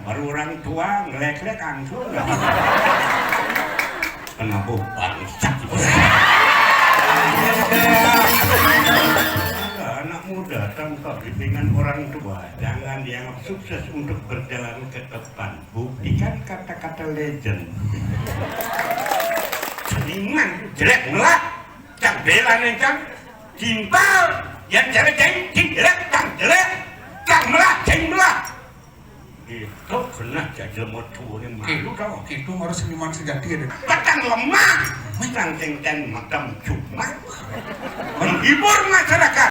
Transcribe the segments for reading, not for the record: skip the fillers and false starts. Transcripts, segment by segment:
baru orang tua ngelek-lek angsul kenapa bangsa anak muda tanpa bimbingan orang tua jangan dianggap sukses untuk berjalan ke depan. Buktikan kata-kata legend seniman jelek melak cang bela cang cinta yang jelek jelek cang jelek cang melak cang melak itu kena jadi motor yang malu tau itu harus seniman sejati ya batang lemah menang ceng-ceng macam cuma menghibur masyarakat.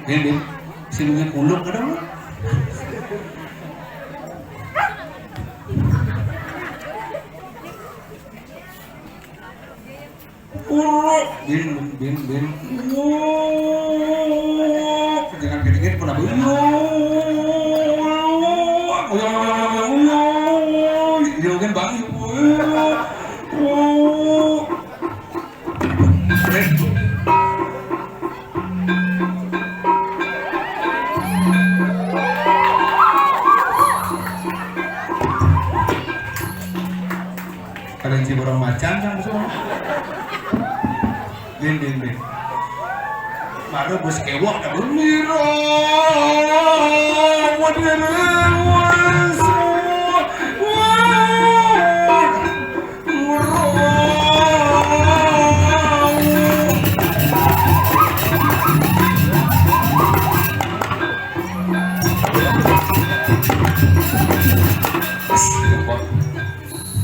Ini silungin uluk ada mah. Bin. Jangan gede-gede pun apa. Joget bang. Kalian si borong macan kan semua. Bin. Baru bos kewak dah bermira.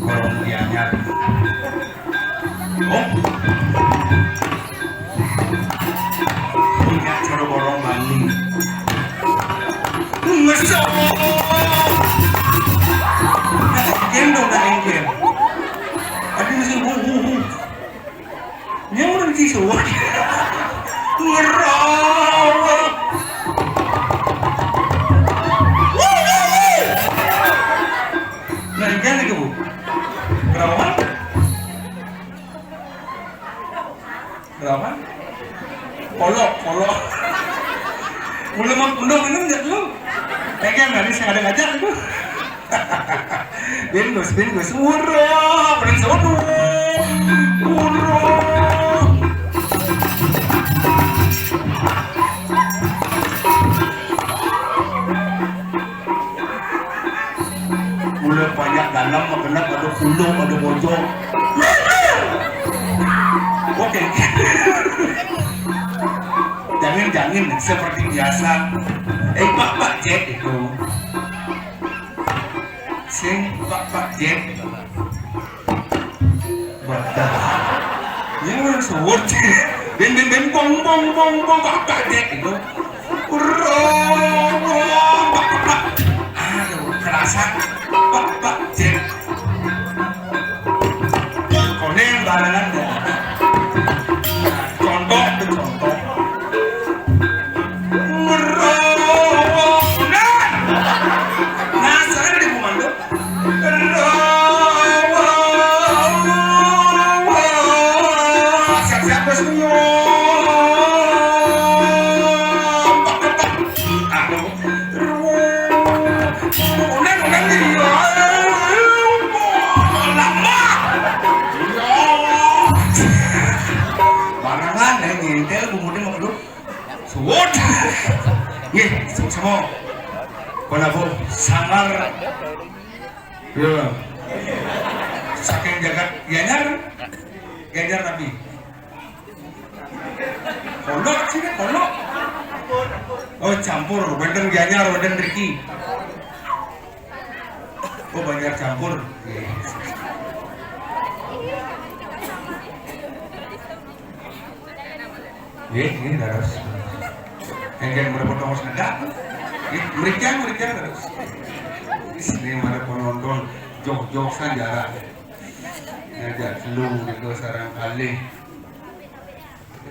Borong dianyar. Punya cara borong Bali. Mulai mau undang minum nggak lu? Pengen nanti saya ada ngajak itu. Bingus, urah, paling seru, urah. Mulai banyak dalam, genap ada kulung, ada bojong. Oke. Jangan seperti biasa. Pak Jet itu. Pak Jet. Badah. Yang sewot. Ben bong Pak Jet itu. Pak. Aduh, kerasa. Pak Jet. Konen balangan ya. Contoh. Semua kenapa sangar ya saking jagat ganjar tapi kolok sini kolok oh campur wenden ganjar wenden Ricky oh banyak campur ini harus yang berapa nomor sedang mereka terus ini mana penonton jok saja ngajak lu gitu sarang kali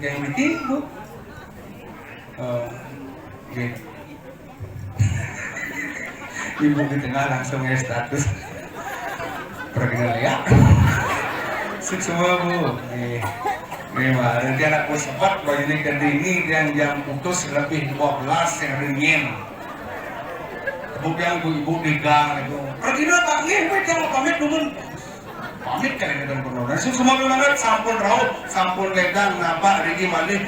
yang penting bu ibu di tengah langsung status perkenal ya semua bu memang rencana aku sempat bagi ini dan jam putus lebih 12 yang ringin bukan ibu di gang itu pergi dulu Pak jangan pamit dulu pamit kan ini dan penuh semua bilang sampun raut sampun ledang napa Riki Malik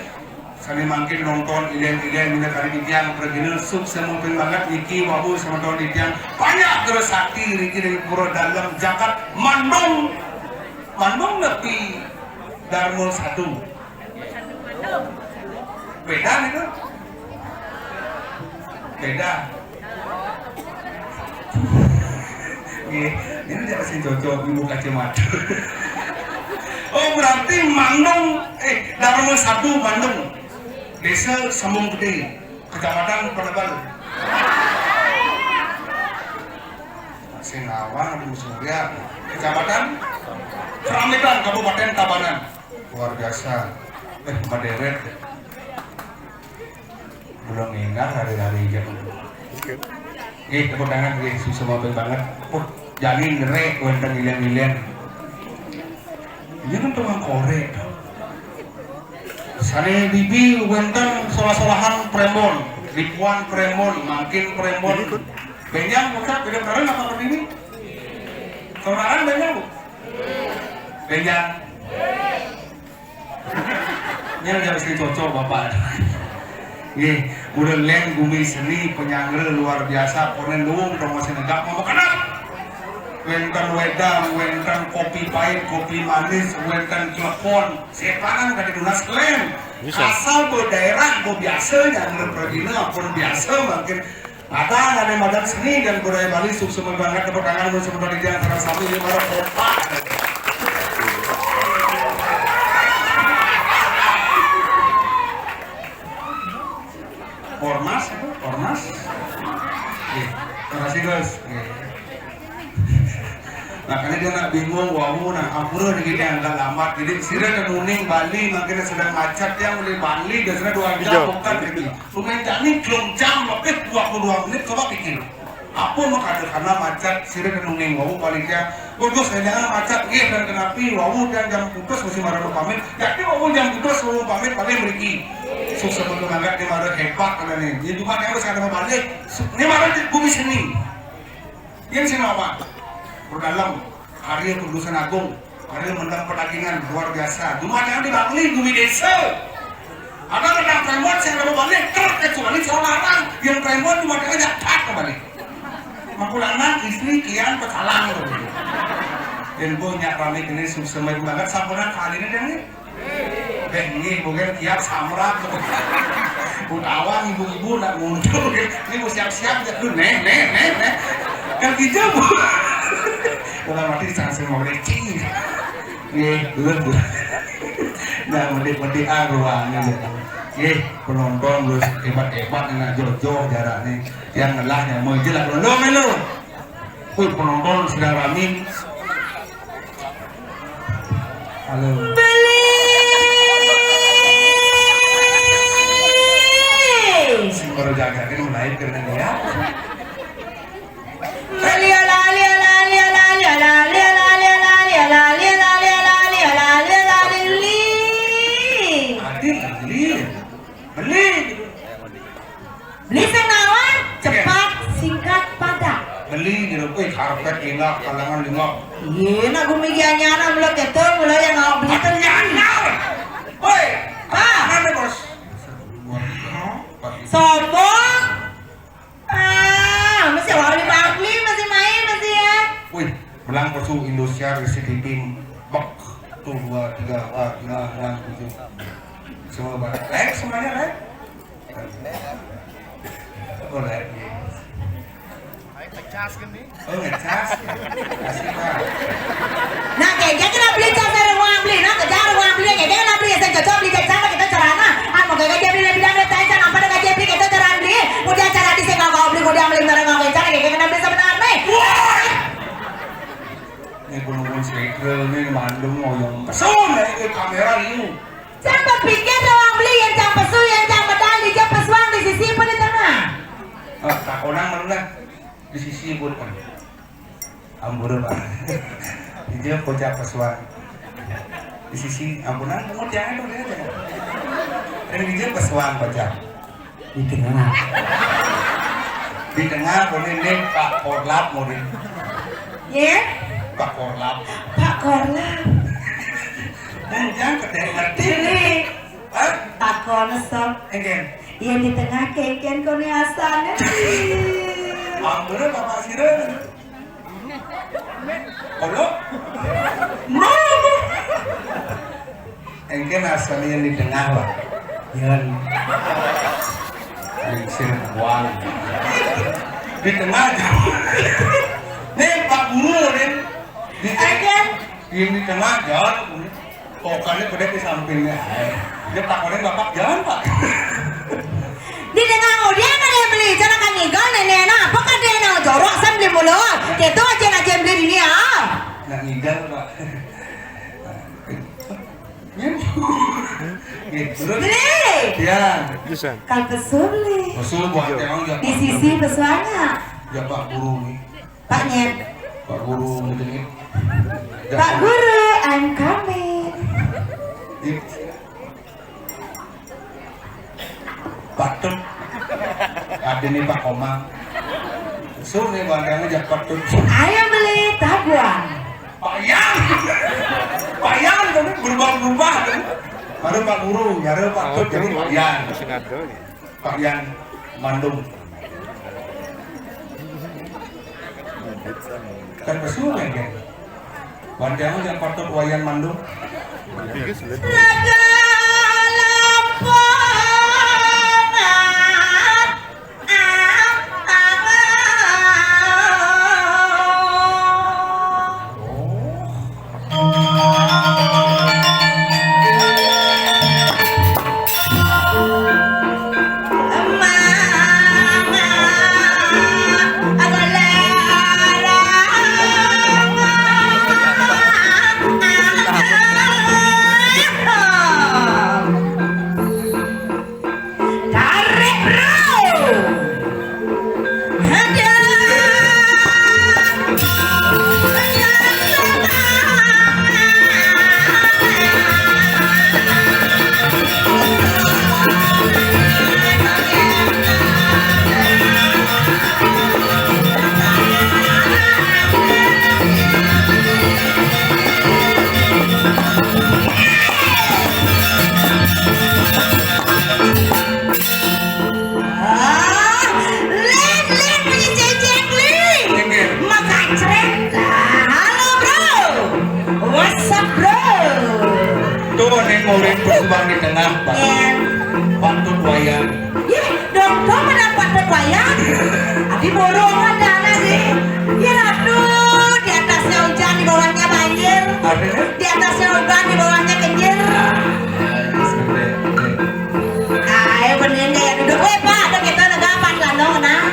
kami makin nonton iden minta kali yang pergi dulu sub semua banget Niki Wabu sama tahun iden banyak terus sakti Riki dari pura dalam Jakarta Mandong lebih Darmul 1 beda itu beda ini tidak sih cocok ibu kacamata oh berarti Mandong Darmul 1 Mandong desa Sambung Gede kecamatan Penebal Singawang Surya kecamatan Keramikan Kabupaten Tabanan luar biasa Maderet belum ingat hari-hari jam tepuk tangan semua banget janin ngerek wenten milian ini kan tukang korek sana bibi wenten solah-solahan premon ribuan premon makin premon benyang bukan beda keren apa ini saudara benyang bu benyang ini ada istri cocok bapak udah len bumi seni penyangger luar biasa ponen luung dong masih negak mau kenal wenten wedang wenten kopi pahit kopi manis wenten telepon setanan kali dunas len asal ke daerah biasa yang berpergina pun biasa makin ada madan seni dan budaya Bali sukses banget tepuk tangan bersama di antara satu lima kota Ormas terima kasih guys makanya dia nak bingung wawu nak ampura di kita yang agak lambat jadi sira dan uning Bali makanya sedang macet yang boleh Bali dan sudah 2 jam bukan lagi pemain ini belum jam lebih 22 menit coba pikir Apa maka karena macet sirih kenunging wawu paliknya bagus jangan macet dan kenapi wawu dan jam putus mesti marah pamit jadi wawu jam putus wawu pamit paling beriki sukses untuk angkat dia marah hebat karena nih jadi cuma yang harus ada balik ini marah di bumi seni yang sini apa berdalam hari Kudusan Agung hari menang pertandingan luar biasa cuma yang di Bangli bumi desa ada yang premon saya ada balik kecuali seorang yang premon cuma dia jatuh kembali makulana istri kian pecalang dan punya rame ini sesuai banget sampuran kali ini nih ini mungkin tiap samrat awang ibu-ibu nak muncul ini mau siap-siap tuh neh kan gitu bu udah mati sangat mau recing nih belum nah mending ruangnya penonton lu hebat-hebat enak jauh-jauh jaraknya yang ngelahnya mau jelas lu penonton sudah rame halo si baru jaga kan mulai karena dia beli senawan cepat singkat padat beli gitu karpet enak kalangan lingap iya nak gumigian nyana mulai ketemu mulai yang ngau beli nyana woi mana bos sombong masih wali bakli masih main masih ya woi belang persu Indonesia resi tiping bak tuh 2, 3, 4, 5, 6, 7 semua barang semuanya oh ngecas kan nih ngecas kasih pak nah kayak kena beli cas dari uang beli nah kejar uang beli kayak kena beli saya cocok beli cas sama kita carana mau kayak dia beli bidang data aja nampak dengan dia beli kita cara beli kemudian cara di saya kau beli kemudian beli barang kau cara kayak kena beli sebenarnya ini gunung sekre ini mandung ngoyong pesun ini kamera ini jangan pikir uang beli yang jangan pesu yang jangan medali jangan pesuang di sisi pun di tengah tak orang mana di sisi pun kan ambur pak dia kocak pesuan di sisi ambunan mau jangan dong dia dan dia pesuan kocak di tengah kemudian ini Pak Korlap kemudian ya Pak Korlap jangan kedai ngerti tak kono sob yang di tengah keken kau ni asalnya ambur bapak sirah kalau engke asalnya yang di tengah lah yang sir uang di tengah nih Pak Guru nih di tengah jalan pokoknya pada di sampingnya dia takutnya bapak jalan pak di tengah dia kan yang beli jangan kan ninggal nenek apa kan dia yang jorok sam beli mulut itu aja beli ini ya nggak ninggal pak beli ya kalau pesu beli pesu buat emang di sisi pesuannya ya Pak Guru nih Pak Nyet Pak Guru ini Pak Guru I'm coming Pak Tut ada nih Pak Komang sur nih barangnya jak Pak Tut ayo beli tabuan Pak Yan kan berubah baru Pak Guru nyari Pak Tut jadi Pak Yan Mandung kan pesuh kan barangnya jak Pak Tut Wayan Mandung Raja Maureen berkembang di tengah Pak. Iya. Pantun wayang. Ya, dong mana patut wayang? Abi borongan dana sih. Ya aduh, di atasnya hujan, di bawahnya banjir. Artinya? Di atasnya hujan, di bawahnya kencir. Ayo benerin kayak duduk. Pak, ada kita negapan lah dong, nah.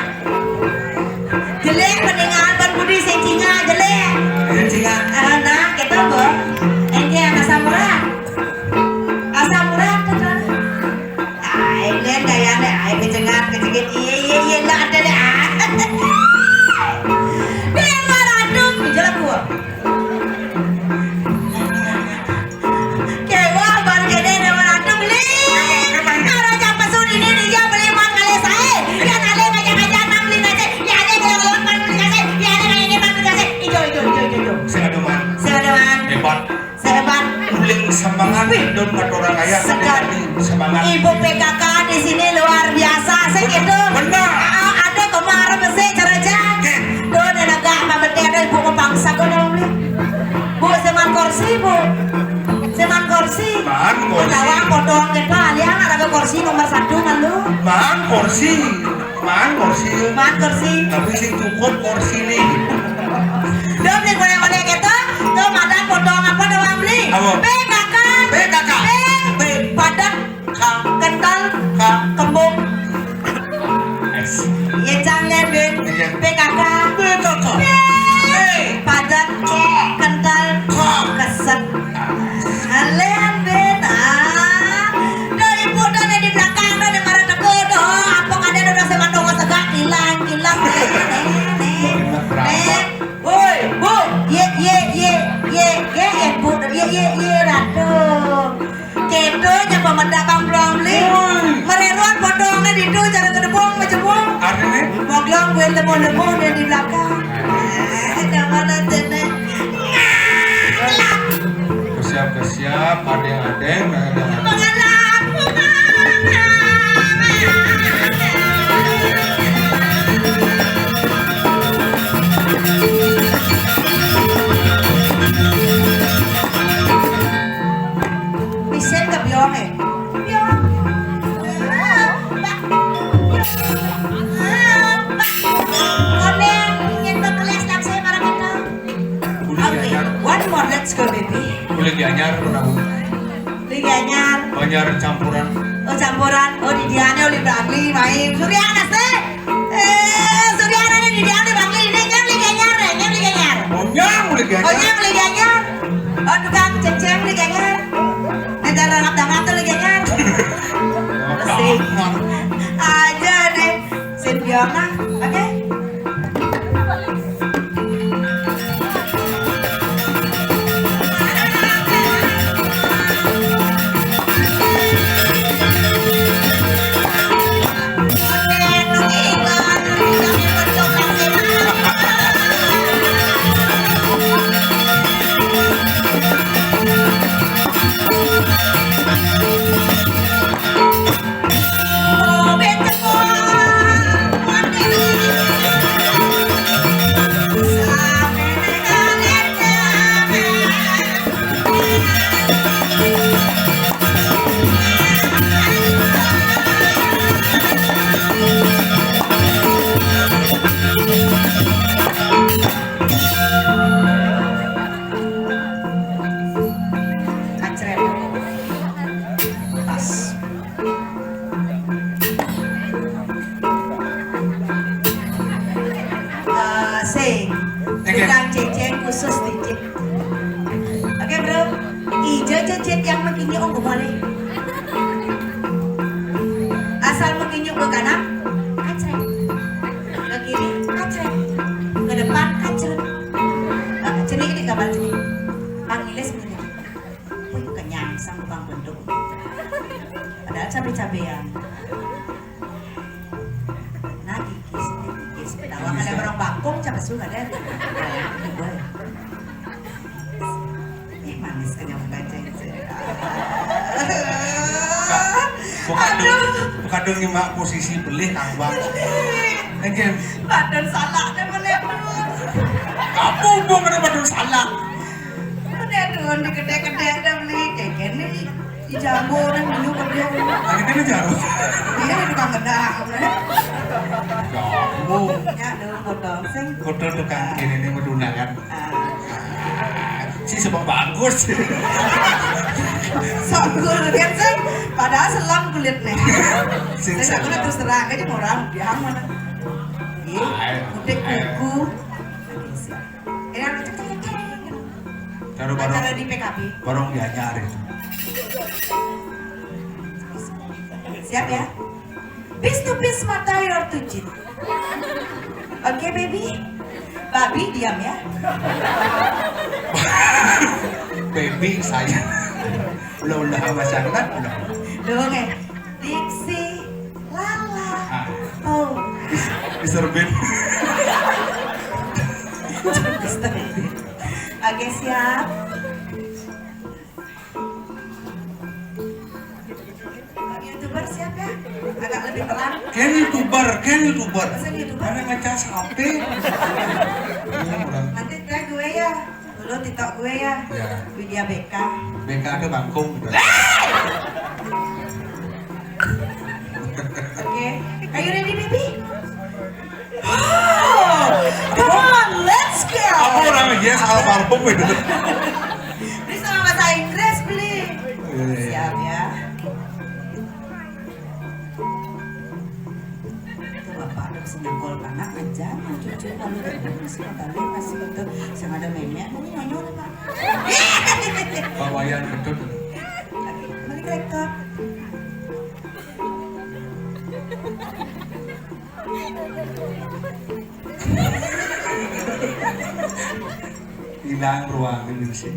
Jelek pendengar berbudi sencinya jelek. Singa. Nah, kita kok. Engke asam murah. Asam murah tuh. Ayo lihat gayanya, ayo kecengat, kecengit. Iya, lah ada deh. Dia marah tuh, jalan gua. Kewa baru gede dia marah tuh beli. Kalau jampas suri ini dia beli mang kali saya. Dia nale ngajak-ngajak mang beli nasi. Dia ada kalau mang beli nasi. Dia ada yang mang beli nasi. Ijo. Seaduman. Sehebat. Hebat. Sehebat. Uling semangat don katorang ayah. Sekali. Semangat. Ibu PKK di sini luar biasa, saya gitu. Benar. Ada kemarin mesti cerajang. Tuh nenaga mabete ada ibu membangsa kono beli. Bu seman kursi bu, seman kursi. Man kursi. Tawa potong kita, lihat ada kursi nomor 1 kan lu. Man kursi. Man kursi. Tapi sing cukup kursi nih. Dom nih boleh gitu. Tuh madan potong apa doang beli. Apa? PKK. PKK. P padat. Kental. Kembung. Ya jangan Ben. PKK. Padat. Kental. Keset. Kalian Ben. Dari putan di belakang dari marah tekut. Apa ada udah semandong segak hilang. Woi, bu. Ye ratu. Keto nya pemendakang belum beli. Mereruan potongnya di itu cara kedebong macam-macam. Artinya? Moglong gue lemon dia di belakang. Mana tenek. Kesiap, adeng-adeng, Mengalah. Bisa ke biong eh? Biong. One more, let's go baby. Boleh dianyar, Lagi anyar. banyak campuran. Oh campuran. Oh di diane oleh Bangli main. Suryana sih. Suryana nih di diane Bangli ini nyam lagi anyar, nyam lagi anyar. Nyang boleh Oh dianyar. nyam lagi anyar. Oh tukang cem-cem lagi anyar. Negara ngap-ngap tuh lagi anyar. Asik. Aja deh. Simpiona, oke? Tukang cecen khusus dicet. Oke bro, hijau cecet yang makinnya oh boleh. Asal makinnya ke kanan, kacrek. Ke kiri, kacrek. Ke depan, kacrek. Cenik ini kabar cenik. Bang Iles begini. Wih kenyang sama bang bentuk. Padahal cabai-cabean. Nah kikis. Tawa kan ada orang bangkong coba suka deh. Manis kenyang baca itu. Bukan dong nyimak posisi beli kang bang. Mungkin. Badan salah deh boleh. Apa hubungannya badan salah? Udah tuh di gede-gede ada beli kayak gini. di jambu nang dulu ke dia. Ini kan jarum. Dia di tukang gedang. Jambu. Ya, dulu potong sing. Kotor tukang ini medunangan. Si sebab bagus. Sok kulit sing padahal selam kulitnya. Sing Saya selam. terus terang aja mau orang dia mana. Ih, udah kuku. Ini aku cek. Taruh Acara barong. di PKB. Barong diajar itu. Siap ya? Piece to piece mata your to chin. Oke baby. Babi diam ya. Baby saya. Ulah masyarakat ulah. Dong Dixie Lala. Ah. Oh. Mr. Bean. Oke siap. YouTuber siap ya? Agak lebih terang. Kan YouTuber. Masa YouTuber? Karena ngecas HP. Nanti tag gue ya. Dulu TikTok gue ya. Ya. Widya BK. BK ke Bangkong. Oke. Are you ready baby? Oh, come on, let's go. Apa orang yes almarhum itu. Ini sama bahasa Inggris beli. Siap ya. Itu bapak ada senangkol anak aja, cucu kalau udah masih kembali masih betul. Sama ada memnya, ini nyanyi pak. Bawayan betul. Oke, balik laptop. Hilang ruang ini sih.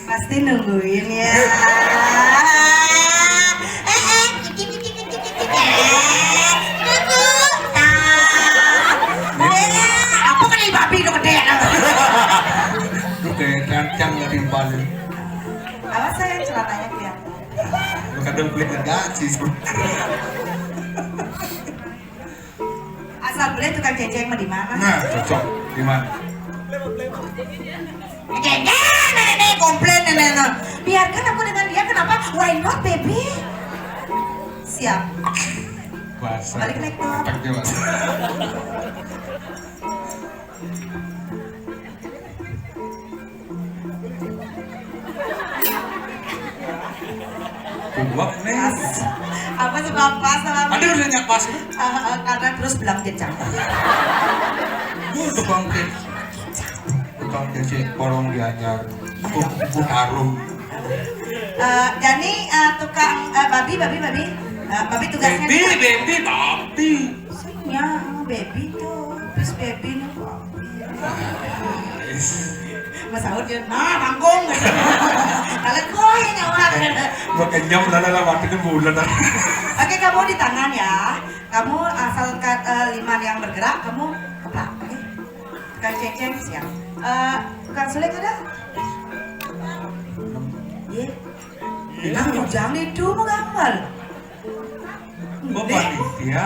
Pasti nungguin ya. Apa kan ini babi itu gede? Lu kayak rancang nggak timpalin. Awas saya celananya kelihatan. Lu kadang beli enggak sih. Asal beli tukang ceceng mah di mana? Nah, cocok di mana? Nenek komplain nenek. Biarkan aku dengan dia kenapa? Why not baby? Siap. Bahasa. Balik laptop. Otak dia, Mas. Buat nih. Apa sebab pas sama Ada udah nyak pas. karena terus belang jejak. Gue tukang kecil borong dianyar. Buku harum. Jadi tukang babi. Babi tugasnya. Baby. Sebenarnya baby tuh, bis baby nih babi. Mas Saud dia, nah bangkong. Kalian koi nyawa. Makan nyam lala waktu itu bulan. Oke, kamu di tangan ya. Kamu asal liman yang bergerak, kamu keplak. Oke. Tukang ceceng siap. Tukang suling ada? Iya. Nah, jangan itu mau gambar. Bapak dia.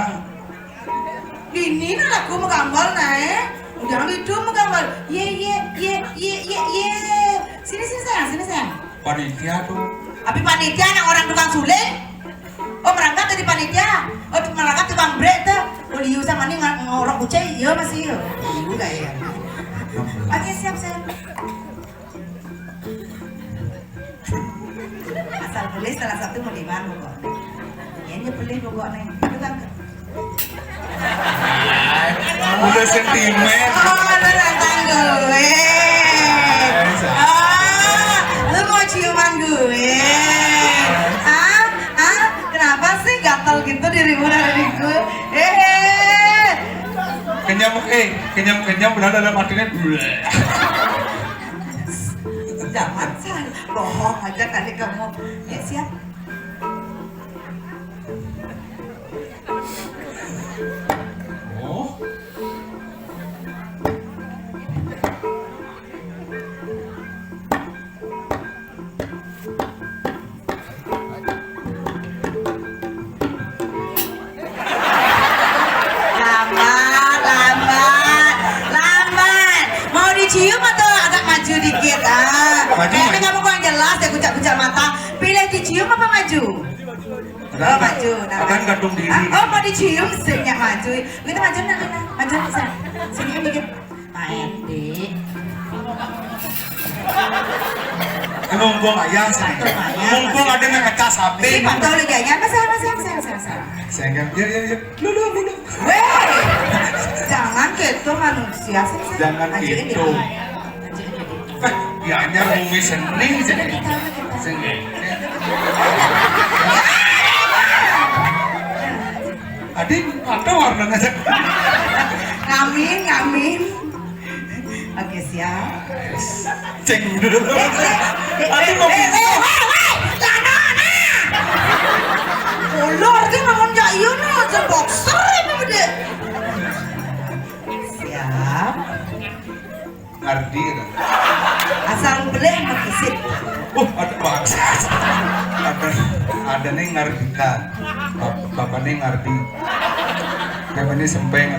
Ini lah aku mau gambar nih. Jangan itu mau gambar. Ye. Sini sayang. Panitia tuh. Tapi panitia anak orang tukang suling. Oh merangkap tadi panitia. Oh merangkap tukang brek tuh. Oh liu sama nih ngorok kucai. Iya masih iya. Liu gak ya? Oke siap sayang. Asal boleh salah satu mau di mana kok. Ini boleh pokoknya. Tukang. Udah sentimen. Oh, lu datang gue. Lu mau ciuman gue. Kenapa sih gatal gitu dirimu dari gue? Kenyam berada dalam artinya. Jangan sal, bohong aja tadi kamu. Ya siap. Oh. Lambat. Mau dicium atau agak maju dikit? Maju, Kayaknya maju. kamu kurang jelas ya kucak-kucak dicium apa maju? Oh maju. Akan gantung diri. Oh mau dicium sehingga maju. Kita maju Lina, maju bisa. Sini dikit. Main di. Mumpung ayah sih. Mumpung ada yang ngecas HP. Si pantau liganya apa saya. Sayang, ya. Lulu. Weh, jangan gitu manusia sih. Jangan gitu. Ya hanya bumi seni sini. Adik, ada warnanya aja. Ngamin. Oke siap. Ceng dulu. Adik mau Ulur ki bangun jak ieu na aja boxer ini bede. Siap. ngerti gitu. Asal boleh makisit. Ada bangsa. Ada nih ngartikan. Bapak nih ngerti. Bapak nih sempeng.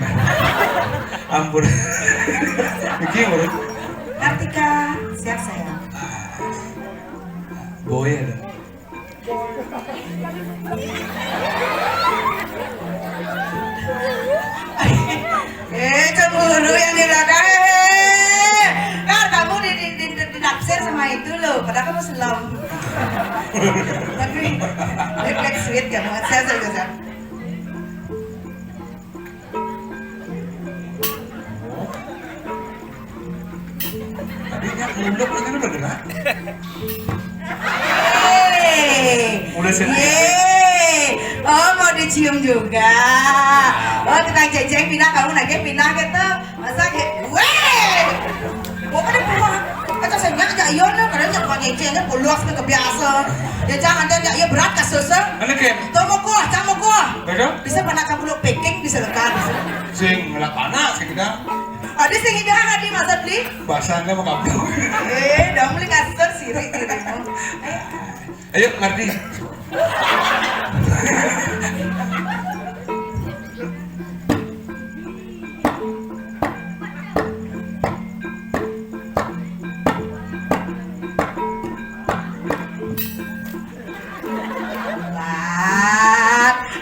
Ampun. Iki menurut Kartika, siap sayang. boy ada. Cemburu yang dirakai. Kan kamu dinaksir sama itu loh, padahal kamu selam. Tapi refleks sweet kamu, saya. Tadinya munduk ini udah gerak. Udah sendiri. Yeay. Oh mau dicium juga. Oh tukang jeng pindah kamu lagi pindah gitu. Masa kayak weh. Pokoknya pulang. Kata saya aja iya nih karena tukang jeng pulang sudah kebiasa. Ya jangan dan ya berat kasusnya. Mana kayak? Tomo kuah. Betul? Bisa panak kamu lo packing bisa lekat. Sing ngelak panas sih kita. Ada sing hidangan di masa beli. Bahasanya mau kabel. Dong beli kasur sirik dirimu. Ayo ngerti.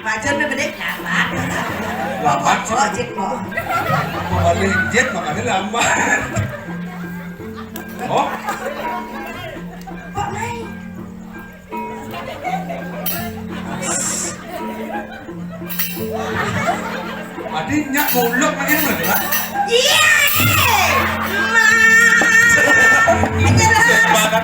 Macam gede lambat. Lambat sih. Ojek kok. Balik jet makanya lambat. Oh, Kok naik? adinya muluk lagi berarti lah. Iya. Ma. Banget.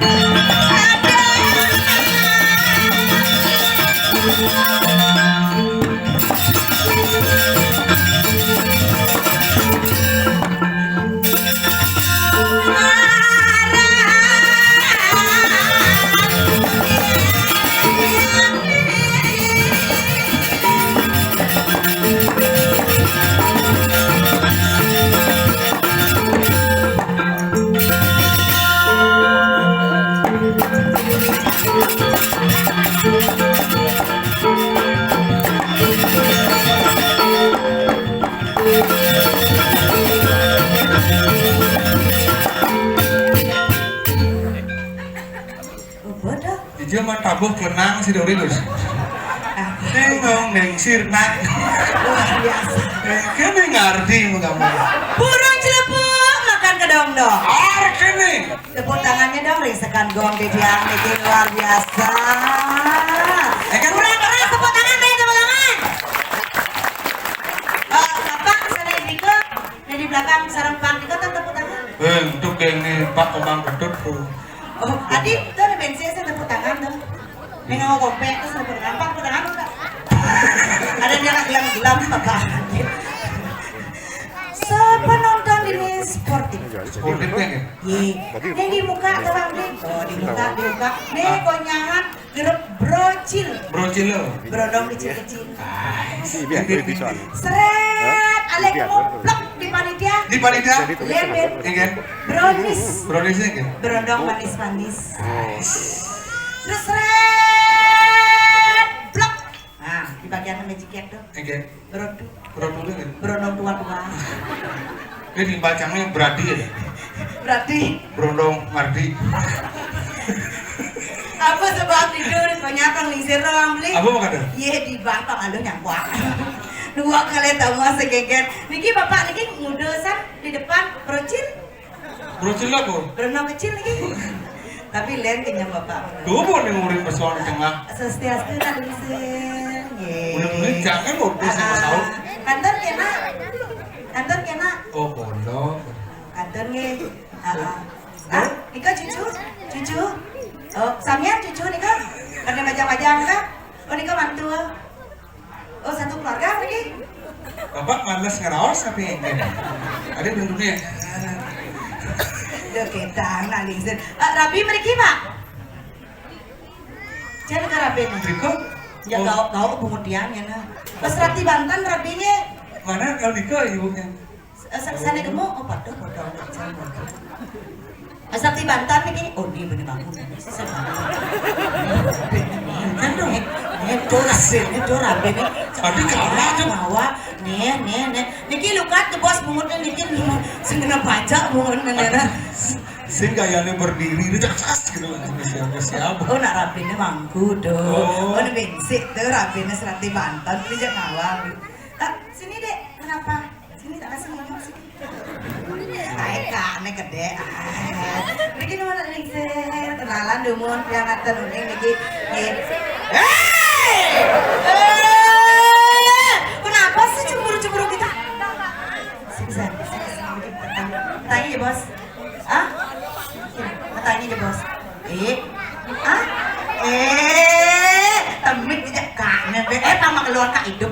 Dia mah tabuh kenang si Dori Gus. Nengong neng sirnak. Luar biasa. Kene ngerti mu kamu. Burung celepuk makan kedong dong. Kene. Tepuk tangannya dong, risekan gong di tiang ini luar biasa. Kurang keras tepuk tangan, tepuk tangan. Bapak sana Riko, di belakang sarang Pak Riko tepuk tangan. Untuk yang ini Pak Komang Ketut tuh. Oh, adik tuh ada bensin saya tepuk tangan dong. Dengan ngopek terus tepuk tangan, Pak tepuk tangan enggak? Ada dia nak gelam-gelam apa? Penonton ini sportif. Sportif kan ya? Ini di muka doang nih. Oh di muka. Nih konyangan grup brocil. Brocil lo. Brodong kecil-kecil. Biar visual. Seret, alek ngoplok di panitia. Di panitia? Lembet. Ingin? Brownies. Browniesnya kan? Brodong manis-manis. Terus seret, blok. Nah, di bagian magic cake tuh. Ingin? Brodong. Browniesnya kan? Brodong tua-tua. Ini dibacanya berarti ya? Berarti Brondong Mardi. Apa sebab tidur banyak lingsir orang beli? Apa mau kata? Iya di bapak aduh nyampak. Dua kali tahu masa geger. Niki bapak niki ngudesan di depan brocil. Brocil lah kok. Berenang kecil lagi. Tapi lain kenyang bapak. Tuh mau nih ngurin persoalan tengah. Sestiastu nak lingsir. Mudah-mudahan jangan ngurus sama Saul. Kantor kena. Kantor kena. Oh pondok. Kantor nge. Nika cucu. Oh, Samia cucu Nika. Karena majang-majang kah? Oh Nika mantu. Oh satu keluarga lagi. Bapak malas ngerawas tapi enggak. Ada belum dunia. Duh kita nak lingsir. Rabi mereka pak. Jangan ke Rabi nih. Riko? Ya kau kemudian ya nah. Pas Rati Banten Rabinya. Mana kalau Riko ibunya? Sana gemuk. Oh paduh bodoh. Asal di Banten nih oh dia bener bangun. Kan dong, itu rabe nih. Tapi kalah tuh. Bawa, nih. Niki lukat tuh bos bungutnya niki senggena pajak bungutnya. Sing gayanya berdiri itu cas gitu lah siapa. Oh nak rabinya mangku tuh. Oh. Oh ini bengsik tuh rabinya serati Banten. Ini jangan ngawal. Sini dek, kenapa? Sini tak kasih ngomong sini. Hai kak, nek gede. Niki nomor lingsir, kenalan dumun piangatan uning niki. Kenapa sih cemburu-cemburu kita? Bisa. Tanya ya bos. Ah? Tanya ya bos. Ah? Temik aja kangen. Tamak keluar kak hidup.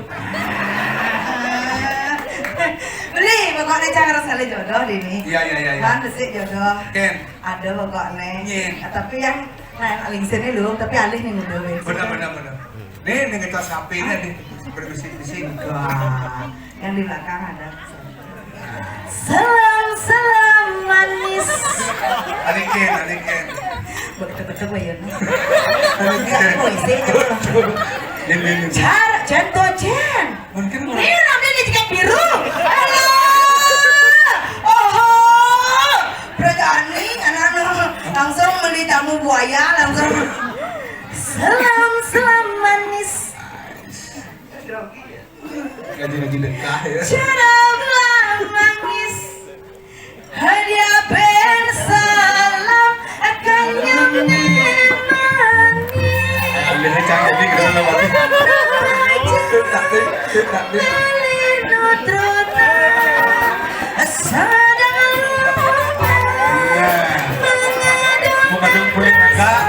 Beli, pokoknya jangan sekali jodoh di ini. Iya. Kan sih jodoh. Ken. Ada pokoknya. Iya. Tapi yang lingsir ini loh, tapi alih nih udah Benar. Nih ngecat sapi nih berbisik-bisik. Wah, yang di belakang ada. Salam manis. Adiken. Betul-betul bayar. Adiken. Ini. Jangan Jen. Mungkin Ini namanya tiket biru. Halo. Oh, berani anak-anak langsung beli tamu buaya langsung. Salam manis. Lagi dekah ya. Cerahlah manis. Hadiah bersalam akan yang manis. Ambil canggih di kerana lagi. Tak. Mau kadung kulit enggak?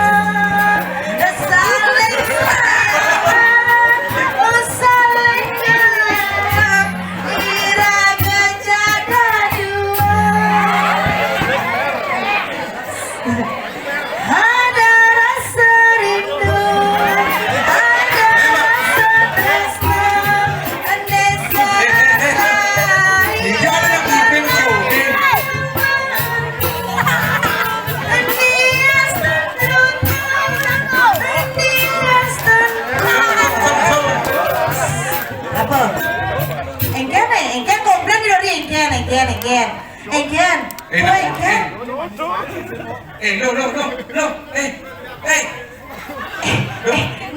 Engken komplain di dori engken.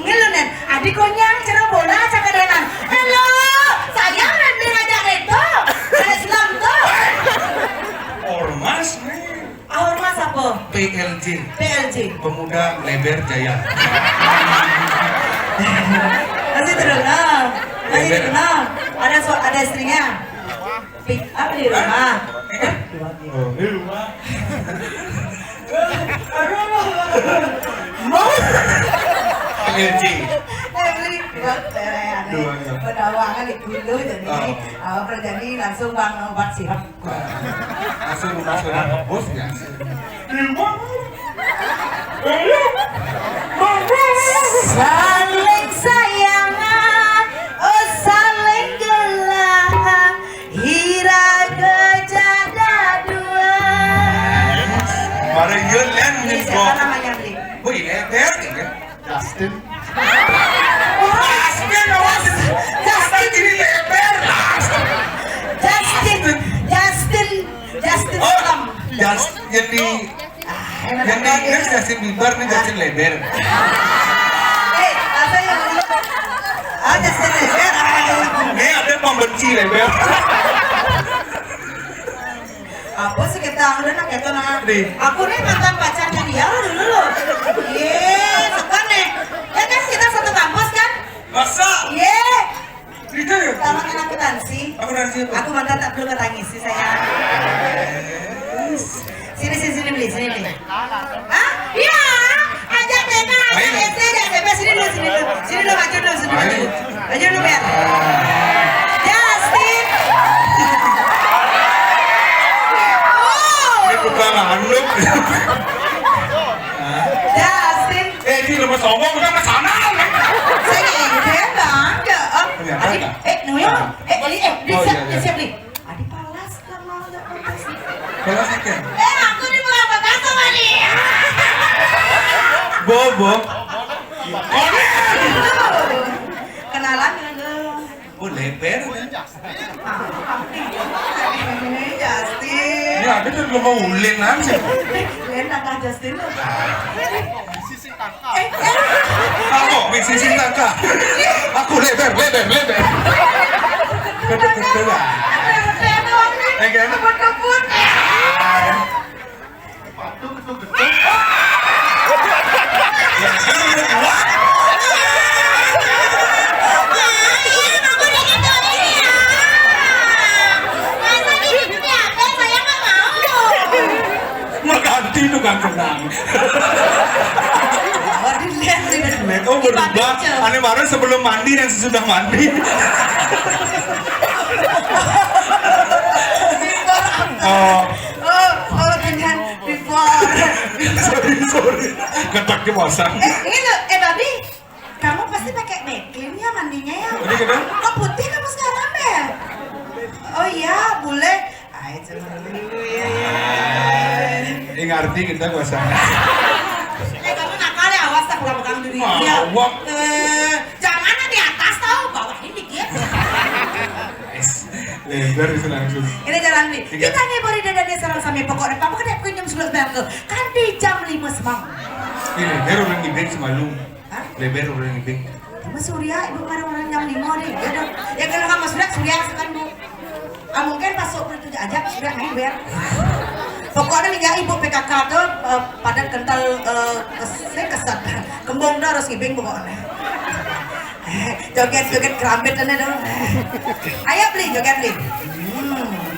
Ngeluh nen, adik konyang cerah bola cakadenan. Halo, saya nanti ngajak itu. Ada Islam tuh. Ormas Ormas apa? PLJ Pemuda Leber Jaya. Masih terkenal. Ada istrinya. Pick up di rumah. Di rumah. PLJ. Pedawangan di Gulu jadi terjadi langsung bang obat sirap. Langsung nasional bos ya. Saling sayangan, oh saling gelang, iraga janda dua. Mari yulen Ini nih siapa namanya Bli? Wih, leber kan? Justin. Ini leber. Justin Oh, Islam. jadi Yang di Inggris Justin Bieber nih Justin Leber. Apa yang Justin Bieber? Ini ada pembenci Leber. Apa sih kita udah nak itu nak? Nih. Aku nih mantan pacarnya dia lo dulu lo. Iya, suka nih. Ya kan kita satu kampus kan? Masa? Iya. Itu ya? Sama kan aku Tansi. Aku nanti apa? Aku mantan tak perlu ketangisi sayang. Sini beli, sini beli. Hah? Iya. Ajak TK, ajak SD, ajak SMP, sini dulu. Sini dulu, maju dulu, sini dulu. Maju dulu biar. Justin. Ini bukan handuk. Justin. Ini lepas sombong udah ke sana. Saya nggak ada. Noyo. Siap beli. Adi palas kan mau nggak palas. Kalau sekian. Aku nih bukan pakas sama dia. Bobo. Kenalan dengan lo. Oh Leber. Justin. Ini ada tuh mau ulen aja. Lihat kakak Justin lo. Kamu misi tangka. Aku Leber. Betul lah. Kan? Kebun. Mengganti itu kan kenang. Oh berubah. Aneh baru sebelum mandi dan sesudah mandi. Oh dengan before. Sorry. Ketaknya bosan. Babi, kamu pasti pakai make-in ya mandinya ya? Ini kenapa? Kok putih kamu sekarang deh? Oh iya, boleh. Ayo coba dulu ya. Ini ngerti kita bosan. Kamu nakal ya, awas tak buka-buka diri. Mawak. Jangan di atas tau, bawahin dikit. Lebar bisa langsung. Ini jalan nih. Kita nih baru dan dia serang sampai pokoknya. Kamu kan aku jam 11 berangkat. Kan di jam 5 semang. Ini lebar orang ngibing semalu. Hah? Lebar orang ngibing. Kamu Surya, ibu kemarin orang jam 5 nih. Ya dong. Ya kalau kamu Surya sekan bu. Mungkin pas sopir itu aja Surya main biar. Pokoknya nih ya ibu PKK tuh padat kental saya kesat. Kembung dah harus ngibing pokoknya. Joget kerambit dan dong. Ayo beli joget beli.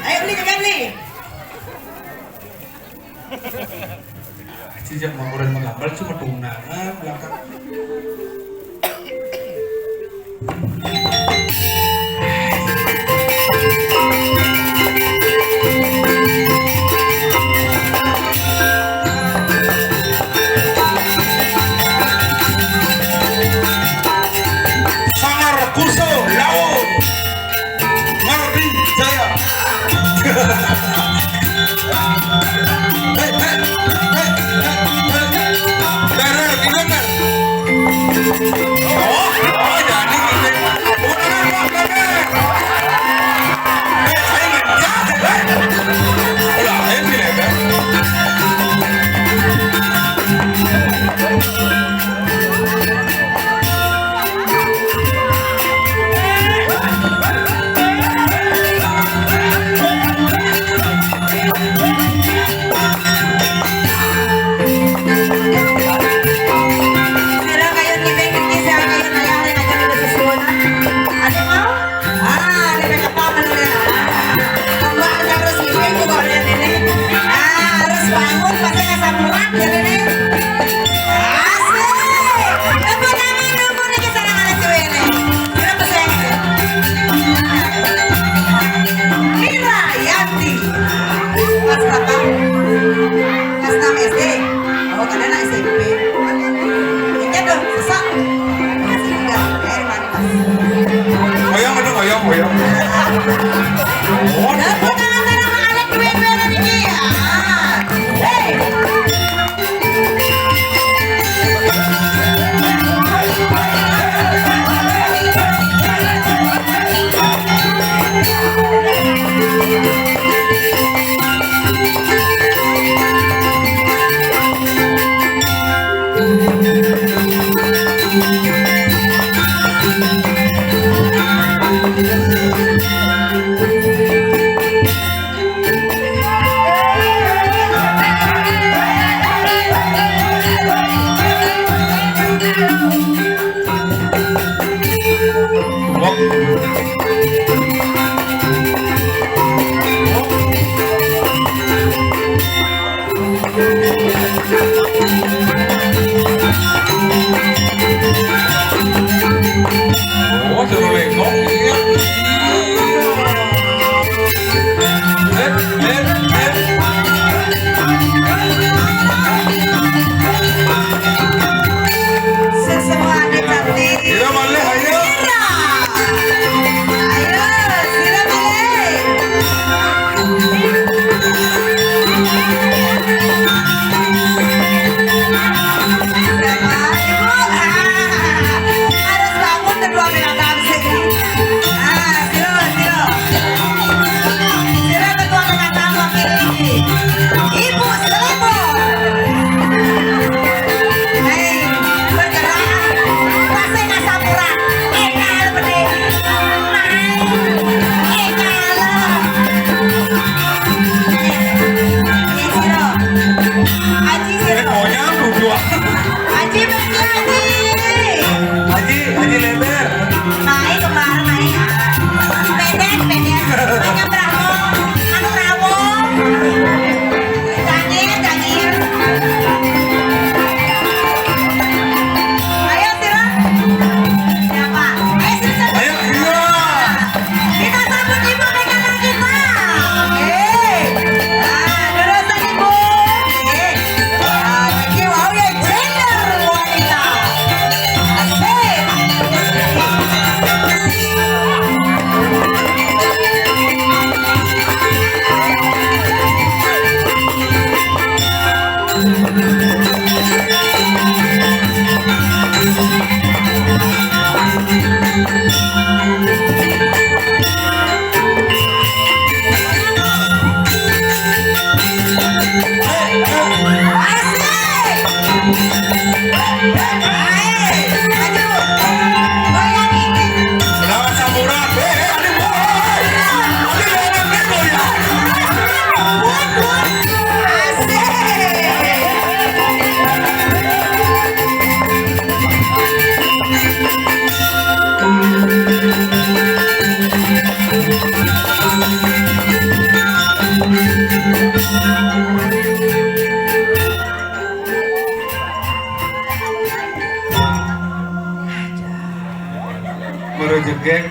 Ayo beli joget beli. Sejak mengurangi menggambar cuma tunangan belakang. Sangar Kuso Laut Mardi Jaya.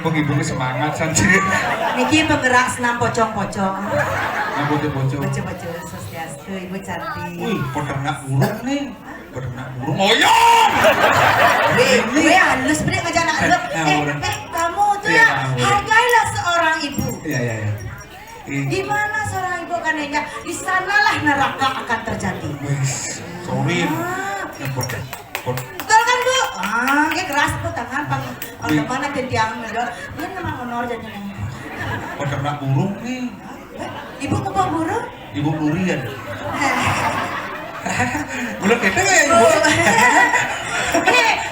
Ibu semangat sanci. Niki penggerak senam pocong-pocong. Nah, bocor-bocor. Bocor-bocor sosiastu ibu cantik. Wih, peternak burung nih. Peternak burung. Oyong. Gue halus bener ngajak anak lu. Kamu tuh ya hargailah seorang ibu. Iya. Di mana seorang ibu kan ya? Di sanalah neraka akan terjadi. Sorry. Betul kan bu? Ini keras bu tangan pang mana tiang medor. Ini memang honor jadinya. Peternak burung nih. Ibu kumpul burung? Ibu durian. Belum kita ya ibu.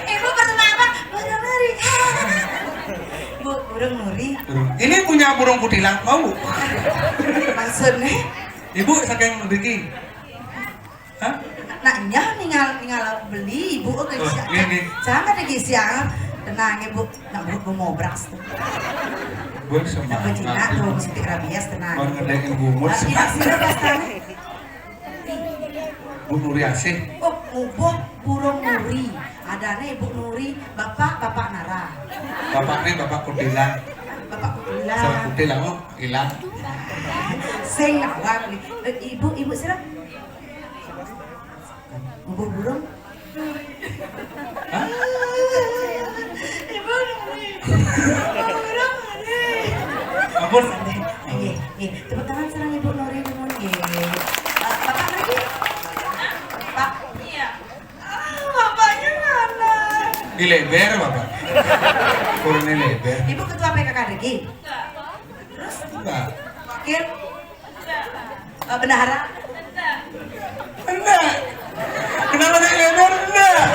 Ibu peternak apa? Burung nuri. Bu, burung nuri. Ini punya burung kutilang mau? Maksudnya? Ibu saking Riki. Hah? Naknya tinggal beli ibu ke ini. jangan lagi siang tenang ibu nak bu mau beras tuh Gue nak semangat. bencina tuh mesti rabies tenang Mau ngedekin gumur tidak sih beras Bu Nuri Asih. oh ngubah burung nuri adanya ibu nuri bapak nara Bapak nih bapak kutilang. bapak kutilang Sama kutilang lo hilang. sing nawa ibu siapa ngubah burung Hah? ibu nuri burung nuri Ampun. tepuk tangan serang ibu Nuri dulu bapak lagi pak iya bapaknya mana Di leber bapak. Kurangnya leber. ibu ketua PKK lagi terus Enggak. wakil bendahara Enggak. Kenapa naik lebar? Enggak.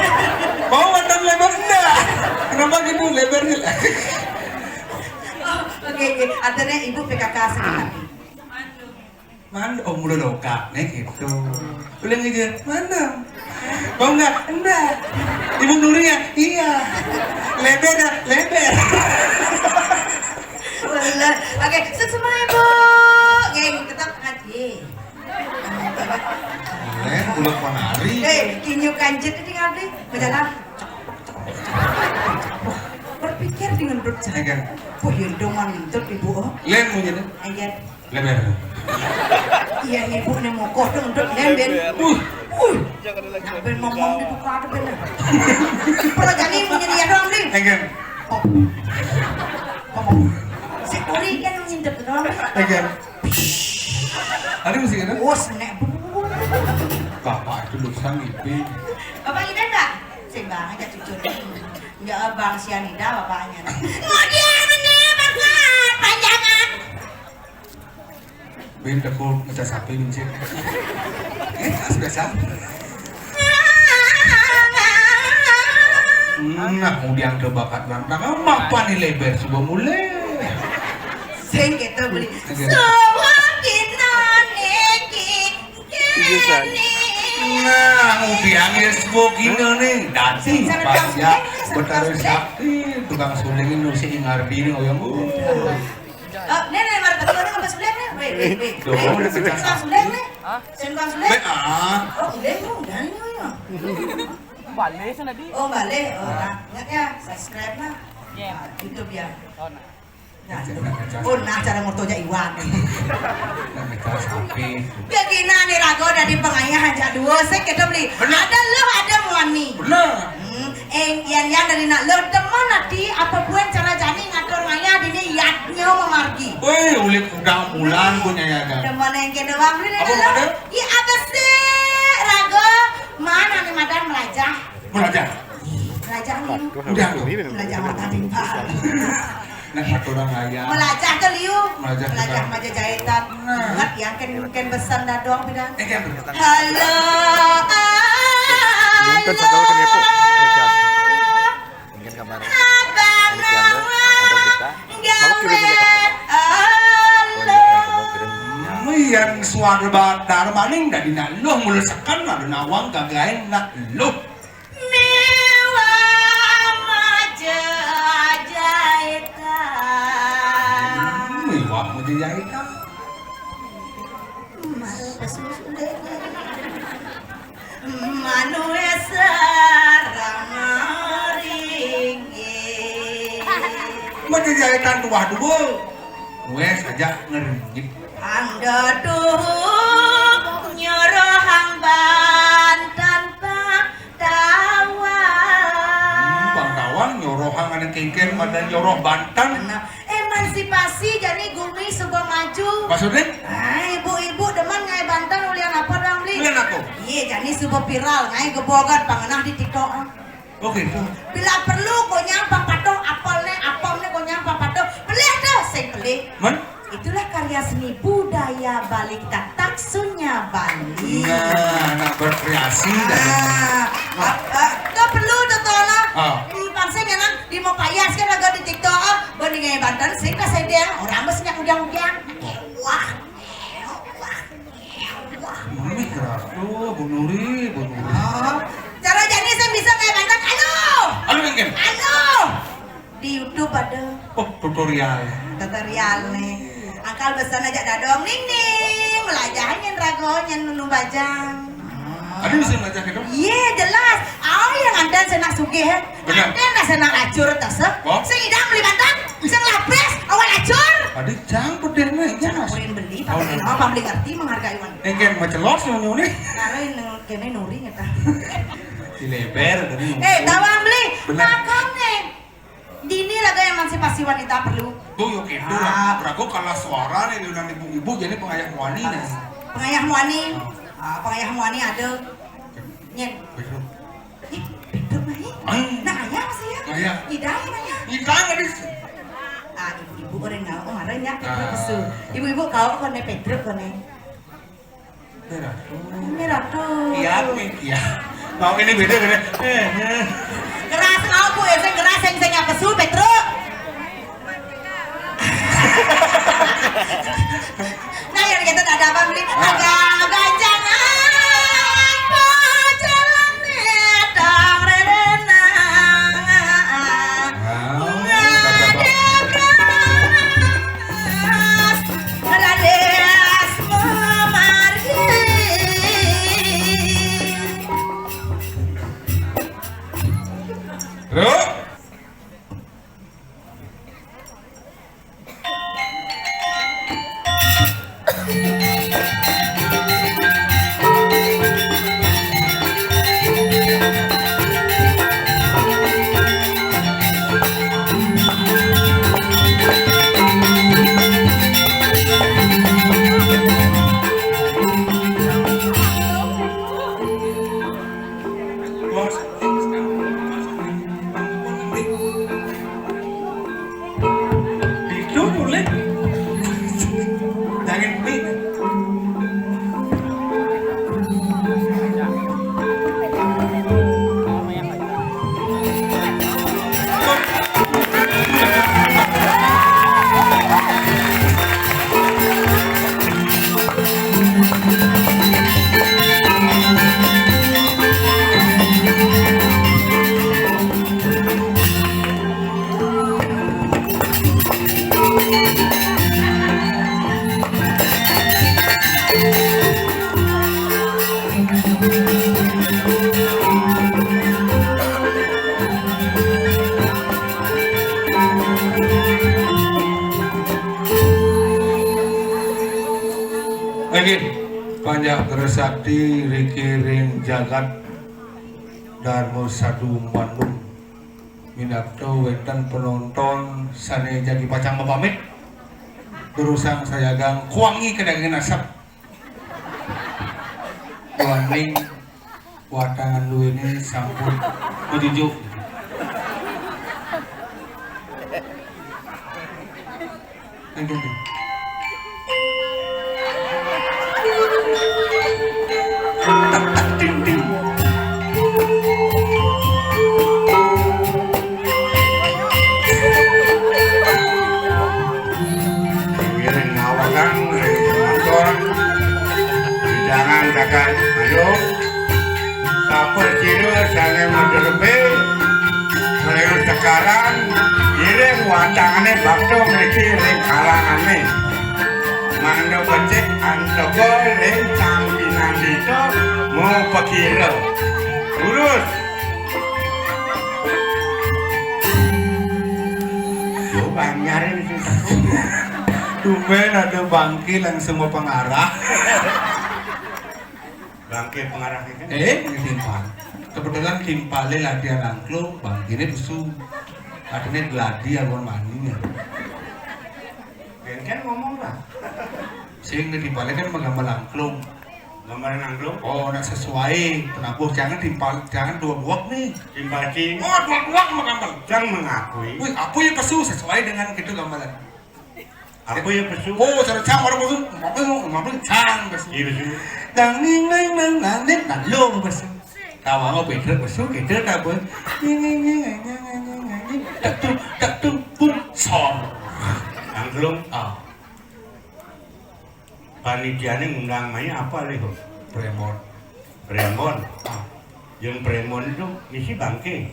Mau mantan lebar? Enggak. Kenapa gitu lebarnya? oke artinya ibu PKK sendiri Mana? Oh mulai lokak nih gitu. Bilang aja mana? Mau nggak? Enggak. Ibu Nuri ya? Iya. Lebar ya? Lebar. oke semua ibu geng tetap ngaji Udah penari. kinyu kanjet ini ngabdi berjalan berpikir dengan berjalan Enggak. oh iya dong mantep ibu oh Len mau jadi? ayat Lebar. iya ibu nih mau kodong untuk lemben nyampe ngomong di buka ada bener kalau jadi mau jadi ya dong nih Enggak. ngomong si Uri kan ngintip dong Enggak. Ada musik ada? oh senek Bapak itu dosa ngipi. bapak ini enggak sing bang aja cucu enggak bang Sianida bapaknya kemudian ini bapak panjangan Ben tekul macam sapi mencik. Biasa. Nah, kemudian ke bakat bantang, apa nih lebar coba mulai. sing kita beli semua kita Nah, kemudian ya sebuah gini nih, nanti pas ya bertaruh sakti, tukang suling ini si ngarbi ini oyang. nenek mari betul apa sudah nih weh tukang sudah nih sing tukang sudah oh udah ya Balik sana di. oh balik nah ingat ya subscribe lah YouTube ya nah cara motonya Iwan Nah, sapi. ya gina nih rago dari pengayahan aja dua saya kita beli ada lo ada muani Benar. yang dari nak lo teman nanti apapun cara jani ngatur ngaya dini yatnya memargi Wih, ulit udang bulan punya ya kan. teman yang kita doang beli Apa lo ada? iya apa sih rago mana nih madam melajah Belajar. melajah liu Udah tuh. melajah mata timpal Nah, satu orang ayam. melajah ke liu Melajah ke melajah liu. majajahitan ingat yang ken besan dah doang bilang Kan. halo Mungkin sadar ke Nepo. Mungkin kamar. abang Ini yang ada berita. Mau kirim ke Jakarta. Mau kirim. Yang suara batar maning dah dina loh mulu sekan ada nawang kagain nak loh. mewah majajahitan Mewah mau dijahitan. Manu sarang ringgi mah jahitan tuah dulu. Gue saja ngeringit. Anda tuh nyuruh hambaan tanpa tawar. Bangkawan nyorohang ada kengken pada nyoroh Banten. Nah, emansipasi jadi gumi sebuah maju. Maksudnya? Ibu-ibu demen ngai Banten ulian apa dong beli? Ulian aku? Iya, jadi sebuah viral ngai gebogat pangenah di TikTok. Oh gitu. Bila perlu kau nyampang patung apelnya kau nyampang patung. Beli tuh, saya beli. Man? Itulah karya seni budaya Bali kita, taksunya Bali. Nah, berkreasi dan Gak perlu Totono. Ah. Pangsanya nang di mau payas kan agak di TikTok. Banding kayak Banten, sih kan saya dia orang mesti yang ujang-ujang. Wah, ini keras tuh, Bu Nuri. cara jadi saya bisa kayak Banten. Halo kengken. Di YouTube ada Oh tutorial. tutorial nih. Akal besan aja dadong ning melajahnya ragonya nunu bajang. Ada bisa belajar gitu? Iya jelas. Yang anda senang sugih, Benar. anda senang acur tas. Oh. Sing idang beli Banten, sing lapis awal acur. Ada campur deh nih, jelas. Kurin beli, pabeli ngerti menghargai wan. Kengken macam los nih. Karena kene nuri nyata. Di lebar dari. Tawang beli, Benar. makanya. Dini raga emansipasi wanita perlu. Tuh yuk itu lah. Ragu kalah suara nih diundang ibu-ibu jadi pengayah wani nih. Pengayah muani, pengayah muani ada. Nyen, Betul. itu nih. Nah ayah sih ya. Ayah. Hidayah ayah. Kita nggak di. Ibu orang ngau kemarin ya Pedro pesu. Ibu-ibu kau kone Pedro kone. Merah. Merah tuh. Iya, iya. Mau ini beda beda. Keras ngau bu, yang keras yang saya pesu Pedro. Nah yang kita ada apa beli? Agak jangan jalan nedang renang. Rades memargi. Bro. Itu boleh. Jangan beli. Lagi panjang tersakti rikiring jagat Darmo Sadu Bandung Minakto wetan penonton sane jadi pacang mapamit terusang saya gang kuangi kedagangan asap kuaning watangan lu ini sampun menuju Miring ngawakan motor jangan dakan ayo kapal ciro jangan menderbe kalau sekarang iring watangane bakto mereka iring kalangane mando becek antogo iring campinan dito mau pakiro urus coba banyarin sih. Tumben ada bangki langsung mau pengarah. Bangke pengarah itu. Ini timpal. Kebetulan timpalnya latihan angklung, bangki ini besu. Artinya gladi awan maninya. Kan ngomong lah. Sing timpalnya kan menggambar angklung. Gambaran angklung. Oh, nak sesuai. Penabuh jangan timpal, jangan dua-duak nih. Timpal cing. Oh, dua-duak menggambar. Jangan mengakui. Wih, apa yang pesu sesuai dengan gitu gambaran. Apa yang pesu? Oh, cara cang orang pesu, ngapa cang pesu. Iya pesu. Dang ning nang nang nanit nalung pesu. Tawa mau bener pesu, gitu tak boy. Tak tum pum sor. Angklung. Ah, Panitianya ngundang main apa leh? Premon. Premon. Ah, Yang Premon itu misi bangke.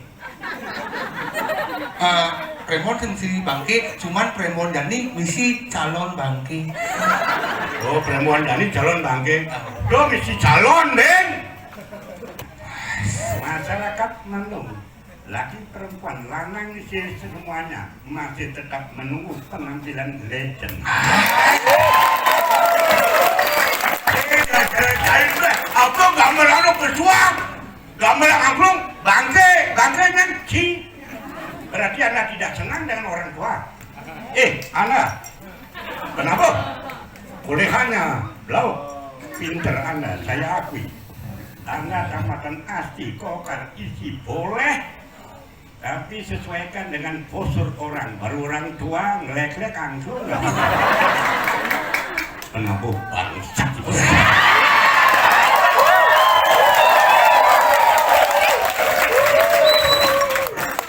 Premon kan si bangke, cuman Premon Dani misi calon bangke. Oh, Premon Dani calon bangke. Do misi calon, Ben. Masyarakat menung, laki perempuan, lanang isi semuanya masih tetap menunggu penampilan legend. Apa gambar anu berjuang? Gambar angklung, bangke nyanyi. Berarti Anda tidak senang dengan orang tua. Anda, kenapa? Bolehannya, blau, pinter Anda, saya akui. Anda tamatan asti, kokar, isi, boleh. Tapi sesuaikan dengan postur orang. Baru orang tua ngelek-lek angklung. Kenapa? Bangsat.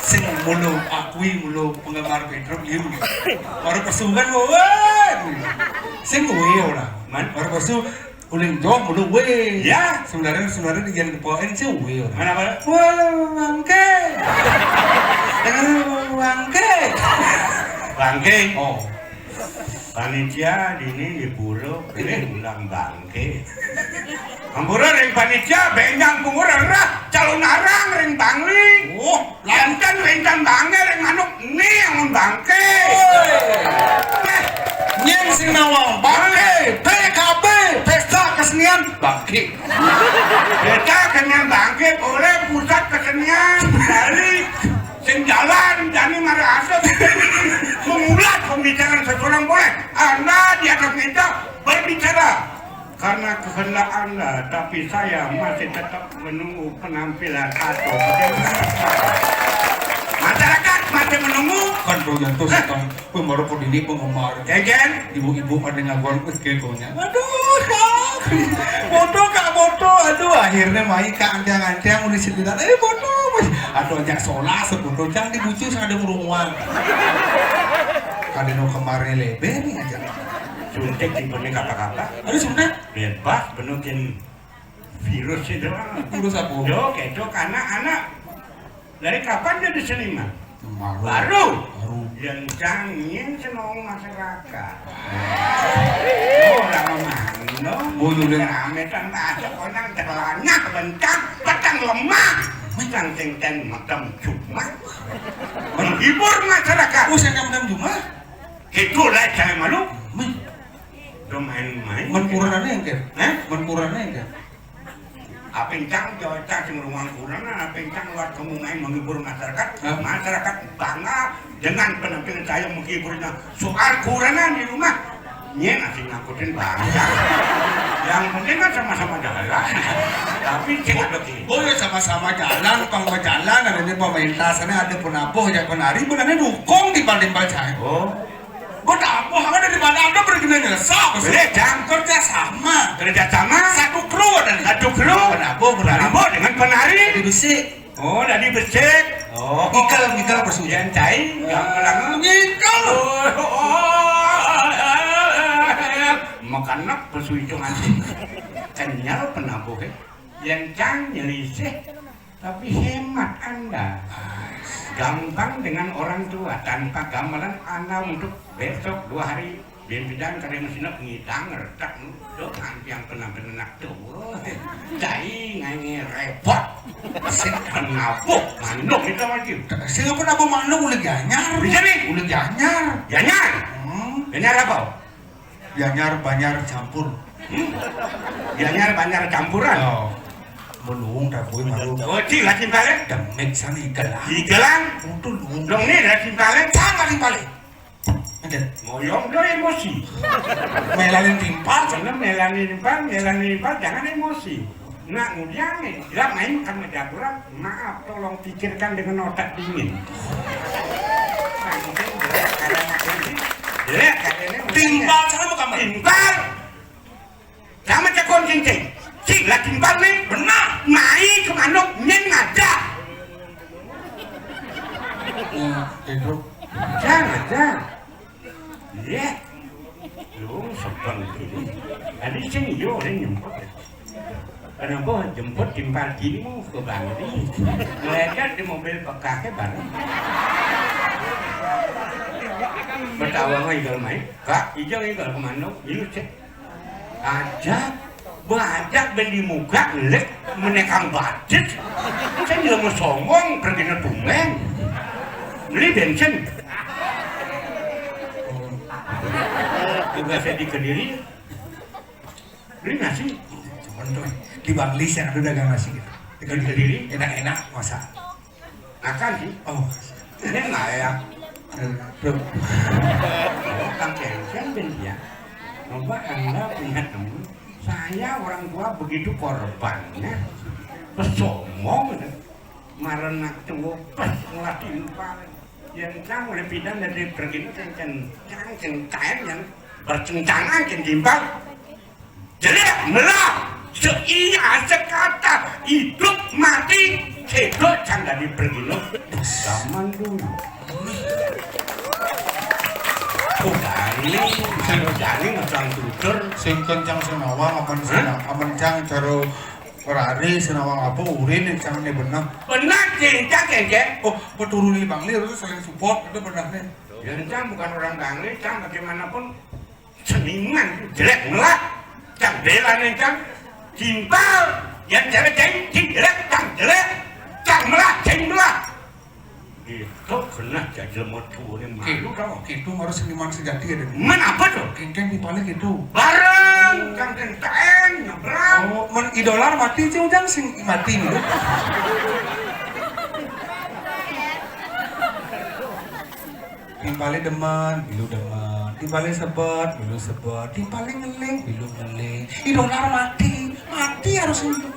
sing mulu akui mulu penggemar Pedro liu. Baru pesugan woi. Sing woi orang. Man baru pesu uling jawab mulu woi. Ya. Sebenarnya dijan kepoin sih woi orang. Mana mana? Wah bangke. Dengar bangke. Bangke. Oh. Panitia dini diburu pilih ulang bangke. Ampura ring panitia benjang pungura rah calon arang ring bangli. Oh, lantan ring bangke ring manuk ni yang bangke. Nyeng sing nawang bangke, PKB, pesta kesenian bangke. Kita kesenian bangke boleh pusat kesenian dari sing jalan jani marah asap mengulat pembicaraan seseorang boleh. Anda di atas meja berbicara karena kehendak Anda, tapi saya masih tetap menunggu penampilan atau masyarakat masih menunggu. Kan doyan tuh setong pembaru pedini penggemar. Kegen Ibu-ibu pada ngagon keskonya. Aduh, kak foto, aduh akhirnya main kak antiang-antiang udah selidan. Foto, aduh ajak sholat sefoto jangan dibucu sama ada ruang. Kadeno kemarin leber nih aja. suntik di penuh kata-kata. Aduh suntik. Bebas penuhin virus itu. Virus apa? Yo, itu karena anak dari kapan jadi seniman? Baru. Baru. Yang canggih senang masyarakat. Orang mana? Bulu dan rame tanpa ada orang terlanyak, bencang, petang lemah, mencang cengceng macam cuma menghibur masyarakat. Oh, saya kamu cuma? Itulah jangan malu. Main-main. Menkurannya yang kan? Menkurannya yang kan? Apa encang jawab sing ruang kurang, apa encang luar kamu main menghibur masyarakat. Masyarakat bangga dengan penampilan saya menghiburnya. Soal kurangan di rumah, nyen asing ngangkutin bangga. Yang penting kan sama-sama jalan. Tapi cek ada gitu. Oh ya sama-sama jalan, pangwa jalan, ada pemerintah sana ada penabuh, ya penari, benarnya dukung dibanding bacaan. Oh, Gue tabuh, ada di mana ada berguna nyesok. jam Kerja sama. Satu kru dan satu kru penabuh dengan penari. di besi. Oh, dari becek. Oh, Ngikal persujian. yang cair, yang pelang. Ngikal. Makanak pesu itu ngasih. Kenyal penabuh. Yang cang nyelisih, tapi hemat Anda. Gampang dengan orang tua tanpa gambaran Anda untuk besok 2 hari Bimbingan kada mesinna ngidang retak do yang kena benak tuh. Cai ngange repot. Sing kenapa manuk kita lagi. Sing apa napa manuk ulah ganyar. Bisa nih, Ulah ganyar. Yanyar. Yanyar apa? Ganyar banyak campur. Yanyar banyak campuran. Oh. Melung dah boy malu. Oh, cik lah cimpalen. Demek sana igelang. Igelang. Untuk lung. Dong ni lah cimpalen. Sangat timpale. Ada Ngoyong do emosi. melalin timpal. Karena melani nimpal, jangan emosi. Nah, kemudian nih, tidak main kan medaturan. Maaf, tolong pikirkan dengan otak dingin. Timpal sana mau kamar. Timpal. Sama cakon cincin. Cik lah timpal nih. Benar. Naik ke manuk nyen ngada. Itu Jangan. Iya. Lu sebang gini. Tadi sini yo orang jemput. Kenapa jemput timpal gini mau ke Bangri? Ngeliat di mobil pekaknya bareng. Bertawa ngigal main. Kak, hijau ngigal ke manuk. Ilu cek. Ajak. Bajak ben di muka lek menekang budget. Saya juga mau sombong pergi ke Tumeng. Beli bensin. Juga saya di Kediri. Beli nasi. cuman tuh di Banglis yang ada dagang nasi gitu. Di Kediri enak-enak masak. Akan sih. Oh, Ini enggak ya. belum. Kang Kengkeng ben ya. Coba Anda punya teman. Saya orang tua begitu korbannya. Pesomong. Marana tua pas ngelatih paling. Yang kamu oleh bidang dari pergi cengcair yang bercencangan timbal. Jadi melah seinya sekata hidup mati hidup jangan dipergi lo zaman dulu. Jadi macam tutur Sing kencang senawang aman cang caro Ferrari senawang apa urin yang cang benar. benar cinta kengkeng. Oh, peturuni Bangli itu saling support itu benarnya. Yang Cang bukan orang Bangli, Cang bagaimanapun seniman jelek melak. Cang bela nih Cang timpal yang jelek jelek Cang jelek Cang melak ceng melak. Itu kena jadi lemot tua nih malu tau. Itu harus seniman sejati ya. Mana apa tuh? Kengkeng di paling itu. Bareng Cang kenteng nyebrang. Oh, men idolar mati sih ujang sing mati nih. Timpale deman, bilu deman. Timpale sebet, bilu sebet. Timpale ngeling, bilu ngeling. Idolar mati harus itu.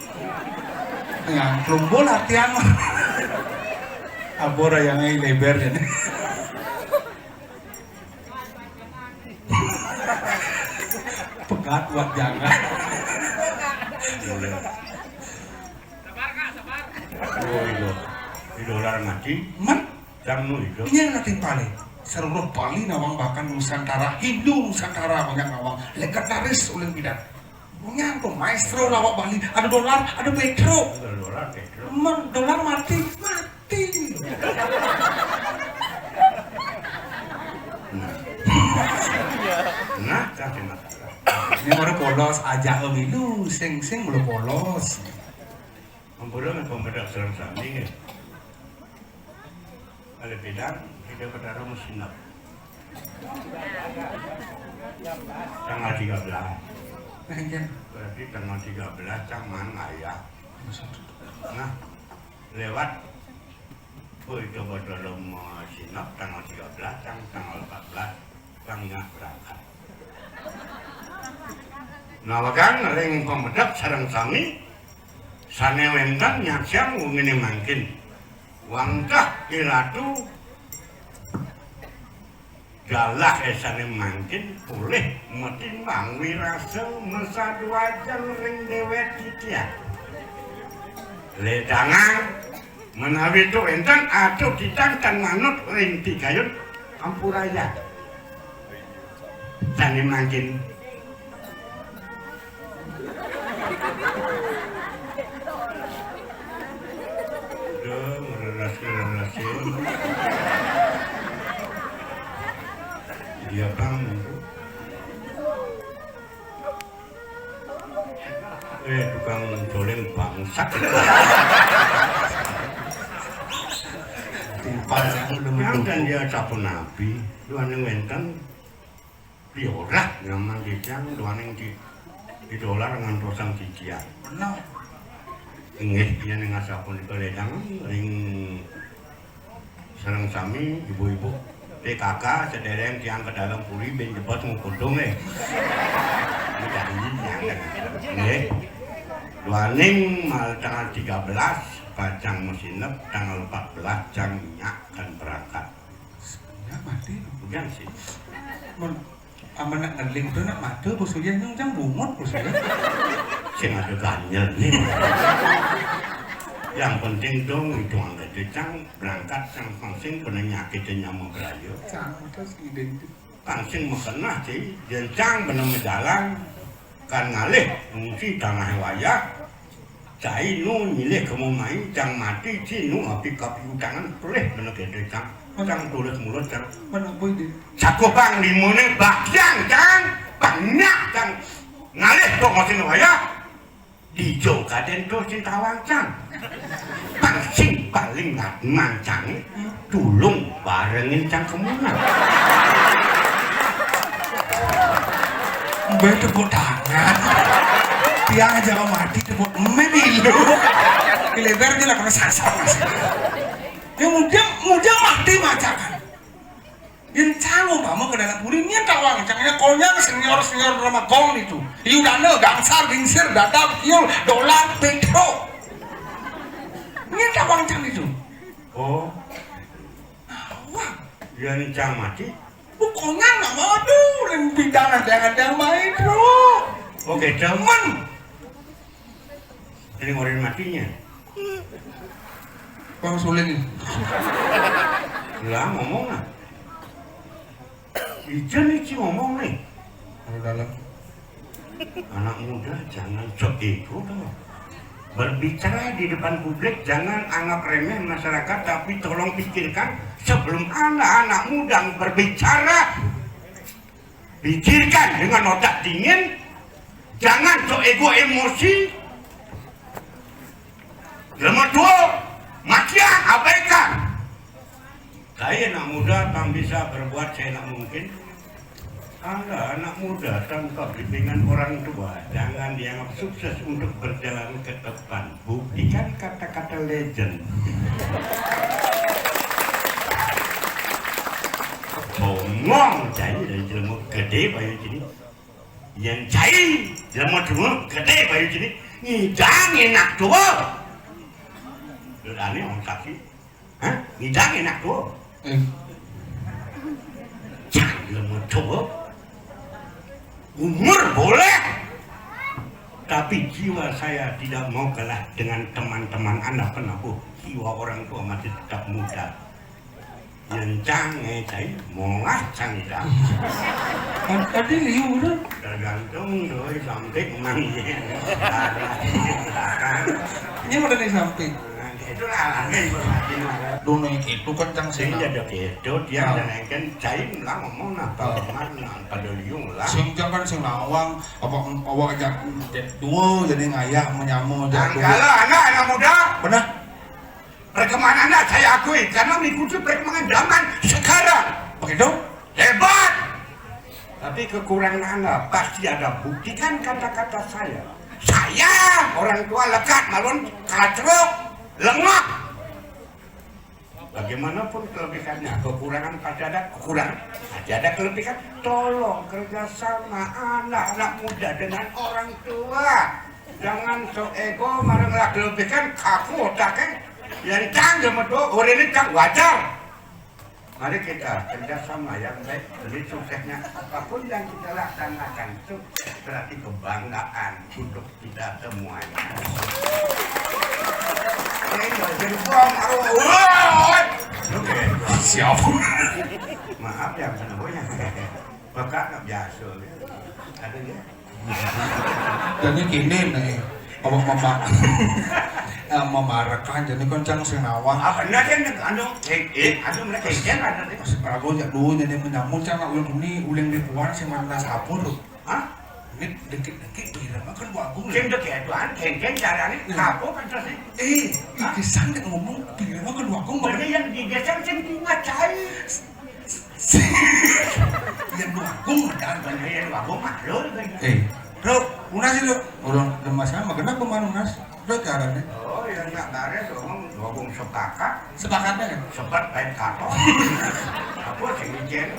Yang kelumbo latihan. Abora yang lebar ya. Pegat buat jangan. Oh itu, idolar mati. Man, Cang nu itu. ini yang nanti paling. Seluruh Bali nawang bahkan Nusantara, Hindu Nusantara banyak nawang. Legendaris ulang bidan. Nyangkut maestro lawak Bali. Ada dolar, ada petro. Idolar Pedro. Man, dolar mati. Nah, Cang kena. Ini baru polos aja lu, sing belum polos. Membunuh pembedak serang sami. Ada bidang kita berdarah musinap. Tanggal 13. Berarti tanggal 13 Cang mana ya? Nah, lewat. Oh itu berdarah musinap tanggal 13, tanggal 14, Cangnya berangkat. Nawakan ring pembedak sareng sami. Sanewentan nyaksiang ngene mangkin. Wangkah ilatu galah esane mangkin pulih metimbang wirasa mesadu ajan ring dewek titian. Ledangan menawi tu enten atuh ditangkan manut ring tigayun ampuraya. Sane mangkin relasi dia bangun tukang doleng bangsat. Timpal saya belum Kan dia capun nabi, duaneng wenten diolah nyaman dijang duaneng di dolar ngantosang cikian. benar. Inggih dia dengan sapun di keledang ring sareng sami ibu-ibu PKK sedereng tiang ke dalam puri ben jebot ngukudung ini janji yang nggih duaning mal tanggal 13 pacang mesinep tanggal 14 jam minyak kan berangkat Ya mati. bukan sih Amanah ngeling tuh nak mati bos ujian yang bungut bos ujian. sing ada ganjel nih yang penting dong itu angkat cang berangkat cang pangsing kena nyakitnya nyamuk berayu Sama terus identik. pangsing mekena sih dan cang bener jalan kan ngalih ngungsi tanah wayah cai nu milih kamu main cang mati si nu api kapi utangan boleh bener gede cang cang tulis mulut cang Mana boy deh. cakupang limune bakyang cang banyak cang ngalih kok ngosin wayah dijo kaden to cintawang cang pangsing paling mancang tulung barengin cang kemunang Mbak tepuk tangan. Tiang aja kau mati tepuk memilu. Kilebar dia lah kena sasar masih. Yang muda mati macakan. Yang canggung kamu ke dalam puri ini tawang cangnya konyang senior drama kong itu. Iudana gangsar gingsir dadap kiul dolar petro. Ini tawang cang itu. oh Wah, yang cang mati pokoknya nggak mau tuh yang bidang ada yang main bro. oke teman ini ngorin matinya Bang Sulin lah ngomong lah ijan ini ngomong nih kalau dalam anak muda jangan sok ego tuh berbicara di depan publik jangan anggap remeh masyarakat tapi tolong pikirkan sebelum anak-anak muda berbicara pikirkan dengan otak dingin jangan sok ego emosi nomor 2 makian abaikan saya anak muda tak bisa berbuat saya tak mungkin Anda anak muda tanpa bimbingan orang tua jangan dianggap sukses untuk berjalan ke depan buktikan kata-kata legend ngomong cai dari jelmu gede bayu sini yang cai jelmu gede bayu sini ngidang enak tua udah ini orang saksi hah ngidang enak tua jangan jelmu tua umur boleh tapi jiwa saya tidak mau kalah dengan teman-teman anak penabuh jiwa orang tua masih tetap muda yang canggih cai mau canggih tadi liu udah tergantung doi sampai manggil ini udah nih sampai itulah dunia itu kan cang sih sehingga ada itu dia menaikkan cai lah ngomong apa mana pada liung lah sing jangan sing lawang apa aja dua jadi ngayah menyamu dan kalau anak muda benar perkembangan anak saya akui karena mengikuti perkembangan zaman sekarang begitu hebat tapi kekurangan anak pasti ada buktikan kata-kata saya orang tua lekat malun kacrok lengak bagaimanapun kelebihannya kekurangan pasti ada kekurangan pasti ada kelebihan tolong kerjasama anak-anak muda dengan orang tua jangan sok ego marah kelebihan kaku otaknya yang canggih medok orang ini cang wajar mari kita kerjasama yang baik demi suksesnya apapun yang kita laksanakan itu berarti kebanggaan untuk kita semuanya siap maaf ya kenapa bapak nggak biasa ada ya jadi gini nih mama memarahkan jadi koncang sing nawang apa nanti anu anu mereka ikan ada deh aku ya dulu jadi menyamun cang ulun ini uling di puan sing mana sapu tuh hah Ini dikit-dikit pira makan wagung. Sing deket tuan kengkeng carane kapok kan terus. Iki sandek ngomong pira makan wagung. Bener yang digeser sing ngacai. Yang wagung dan Bener yang wagung maklur kan. Bro, unas itu orang lemas sama. Kenapa mana unas? Bro caranya. Oh, yang nak bare dong wagung sepakat. Sepakatnya kan? Sepat baik kato. Apa sing ngejen?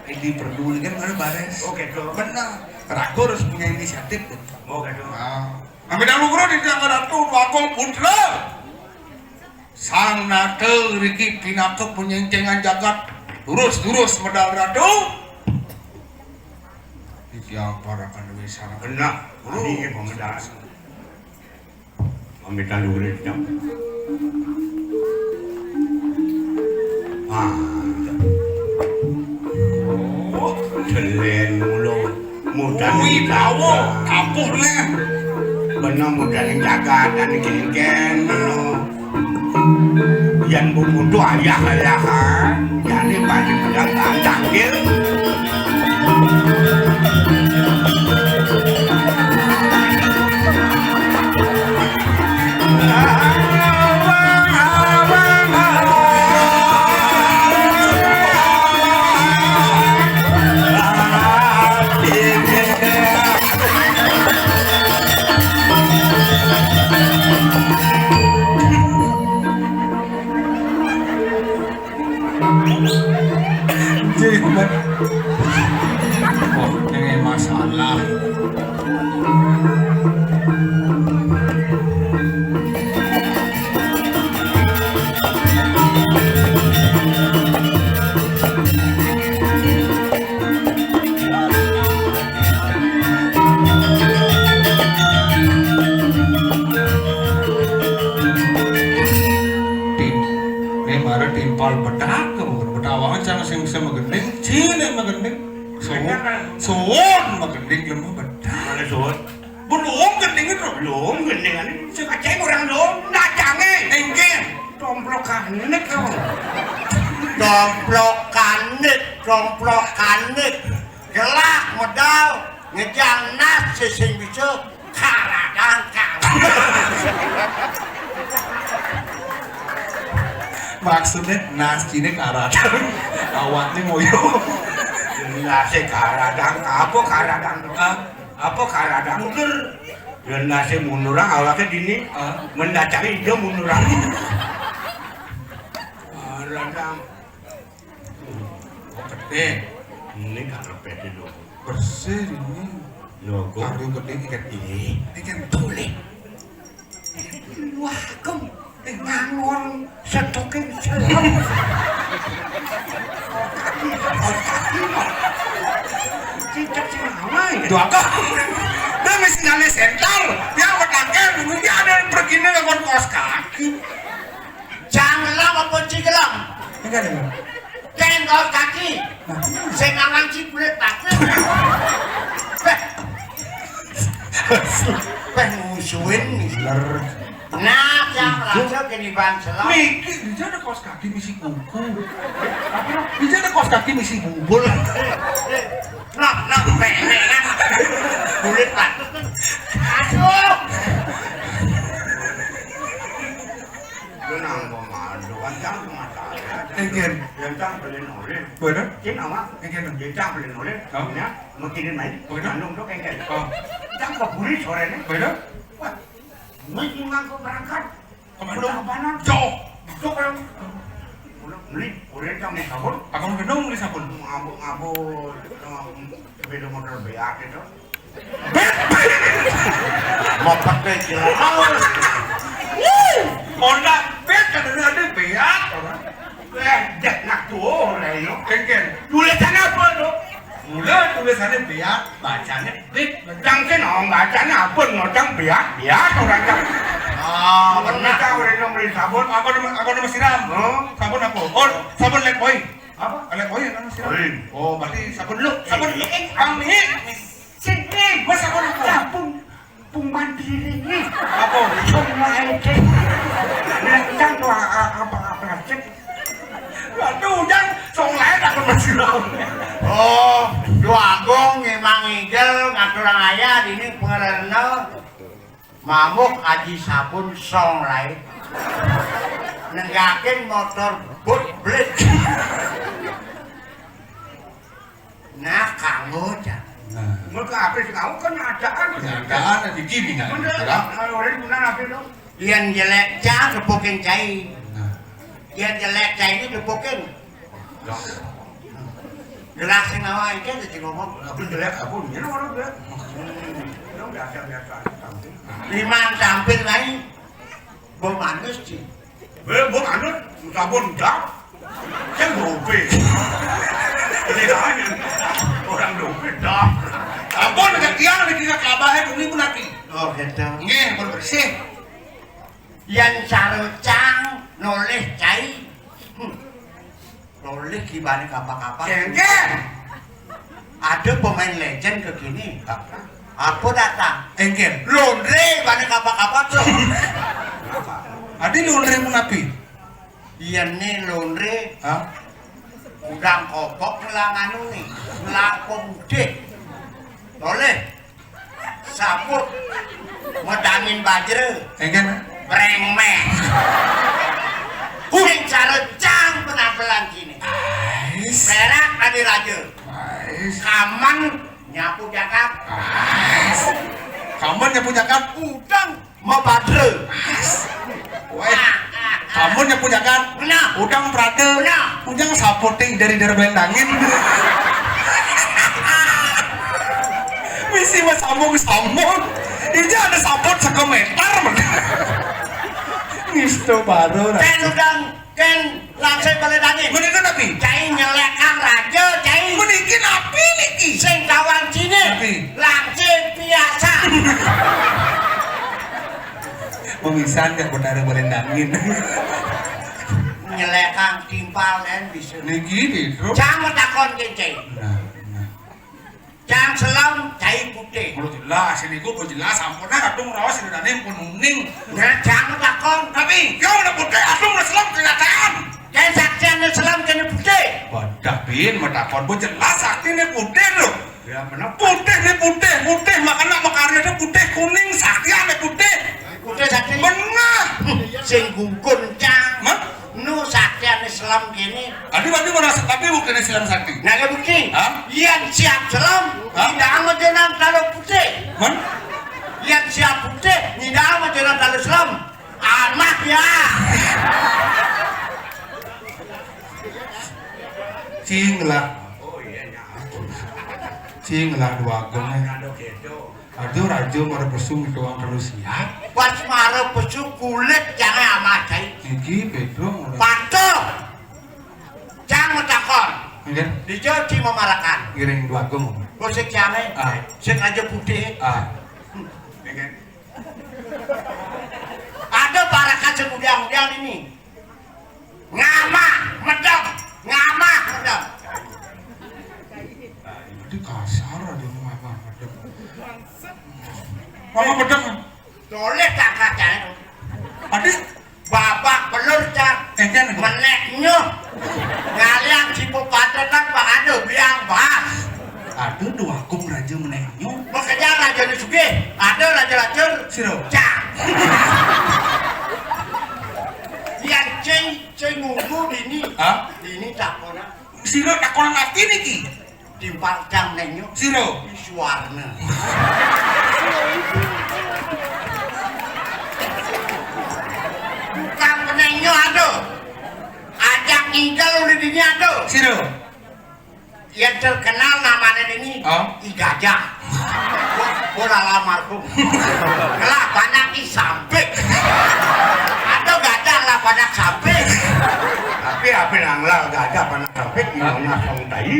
Ini peduli kan mana bares. Oke tuh. Benar. Rago harus punya inisiatif tuh. Oke tuh. Ambil dahulu bro di tangan ratu wagung putra. Sang nate Riki pinakep penyencengan jagat. Lurus medal ratu. Yang para kandewi sana. Benar. Ini pemedal. Pemedal dulu jam. Jelen mulu mudah Wibawa kapuh nih. benar mudah jaga dan kengken yang bumbu ayah-ayahan jadi pasti pedang tanggil Ini masalah. Timpal bedak betawangan sama sing sama gending cile sama gending suwon sama gending lemah bedak mana suwon belum gending itu belum gendingan sekacai orang belum dacange enggen domplok kanek kau domplok kanek gelak modal ngejang nas sing bisa karadang maksudnya nasi ini karadang awatnya ngoyo nasi karadang apa karadang mundur dan nasi munduran awalnya dini mendacangi dia munduran karadang gede ini gak lepet itu bersih ini logo aduh gede ikan ini ikan tulis wah kong ngangon setokin selam cicak selawa itu apa? Dia mesti nyale sentar dia pedangnya dulu dia ada pergi dengan kos kaki jangelam apa cigelam enggak ada kan kos kaki sing ngarang ciplet pakai musuhin nah yang raja keniban selam mikir dia ada kos kaki misi kuku dia ada kos kaki misi bubul nak penek kulit patut aduh lu nang pemadu kan jang masalah enggen yang jang beli nolin bener chính ông á enggen yang jang beli nolin nhá mà kirim mấy nung tuh kayak jang kok buri sore nih bener Mendingan kau berangkat. Belum kepanan. jauh Jauh belum. Beli, udah jam nih sabun. akan gendong beli sabun Ngabu, sepeda motor beak itu. mau pakai jelas Honda bet kan ada beak Dek nak tuh lah itu. enggen Tulisan apa tuh? mulai tulisannya beak bacanya bet Jang senong bacanya apa? Ngocang beak orang jang. Benar kau udah beli sabun. aku nama siram sabun apa sabun lek boy Apa? lek boy nama siram Oh. berarti sabun lu sabun bang nih Sini, gua sabun apa sabun mandiri ini. apa Semua itu. Jang tuh apa cek? aduh jang song lain aku masih oh dua gong emang ide Rajel ngaturang ayah ini pengerana mamuk aji sabun song lain nenggakin motor boot blade nah kamu aja Nah, Mereka apa sih kau kan adaan. keadaan di gini kan. Orang benar apa itu? yang jelek cah gebukin cai Nah, yang jelek cai ini gebukin gelas yang awal itu jadi ngomong Tapi jelek apa? Ini orang jelek. Ini biasa. lima samping lain bom manis sih Bukan anut, sabun dak. Kan dope. Ini kan orang dope dak. abon dekat tiang ada kira kabahe dulu pun nanti. oh gitu Nggih, pun bersih. yang sarucang noleh cai noleh gimana kapal-kapal Cengkeh. ada pemain legend ke gini apa datang Engken. laundry banyak kapal-kapal tuh Adi laundry pun napi. iya nih laundry Hah? udang kopok ngelang anu nih ngelang pemude noleh saput medangin bajre Engken. brengmeh sing sarucang penampilan gini Ais. perak tadi raja Ais. kaman nyapu jakat Kamu nyapu jakat. udang mau badre Woi, kamu nyapu jakat. benar Udang prade. Benar. Ujang sapoting dari belendangin. Misi mas sambung. Ini ada sapot sekometer. Nisto baru. ken udang ken langsung beledangin Menikah napi. cai nyelekang raja cai Menikah napi niki. sing kawan cine Tapi. langsung biasa Pemisahan gak benar belendangin. nyelekang timpal dan bisa Niki itu. jangan takon ke cai Nah. jangan selam cai putih Kalau jelas ini gue jelas sampurna kadung rawas ini dane pun uning. ya jangan takon Tapi kau udah putih adung udah selam kelihatan. cai saksian selam kena putih Wadah bin metakon gue jelas sakti ini putih loh. Ya benar. Putih nih putih makanya makarnya putih kuning sakti ada putih. putih sakti Benar. sing gungkun cang Mak, nu saksian selam kene adi merasa tapi bukan Islam sakti. naga bukti Hah? yang siap selam Hah? tidak amat jenang kalau putih Man, yang siap putih tidak amat jenang kalau selam amat ya cing lah, Oh iya ya. cing lah dua agongnya. Ada kedo. Aduh rajo mara pesung doang terus siap. pas marah pesu kulit jangan amat cai Iki bedong. patuh jangan takon Enggak, dijauh memarakan giring dua agong. gosek jangan Ah. sing aja putih Ah, ada barakan semudiang-mudiang ini ngamah medem itu kasar aja mama pedang. Mama pedang. boleh tak kacang Adik, babak belur cak engken. meneknya ngaliang cipupatetan pak ada biang bahas Aduh dua agong raja menengnya. bekerja raja di sugi ada raja-raja Siro. cak yang ceng nunggu ini Hah? ini tak pernah Siro takonan hati niki. timpal jam nenyo Siro. suarna bukan penenyo ada ajak inggal udah dini ada Siro. yang terkenal namanya ini Oh. I Gajah bola lamarkum lah banyak I Sampik ada gajah lah banyak Sampik Tapi apa yang lah gajah panas sampai nyonya song tai.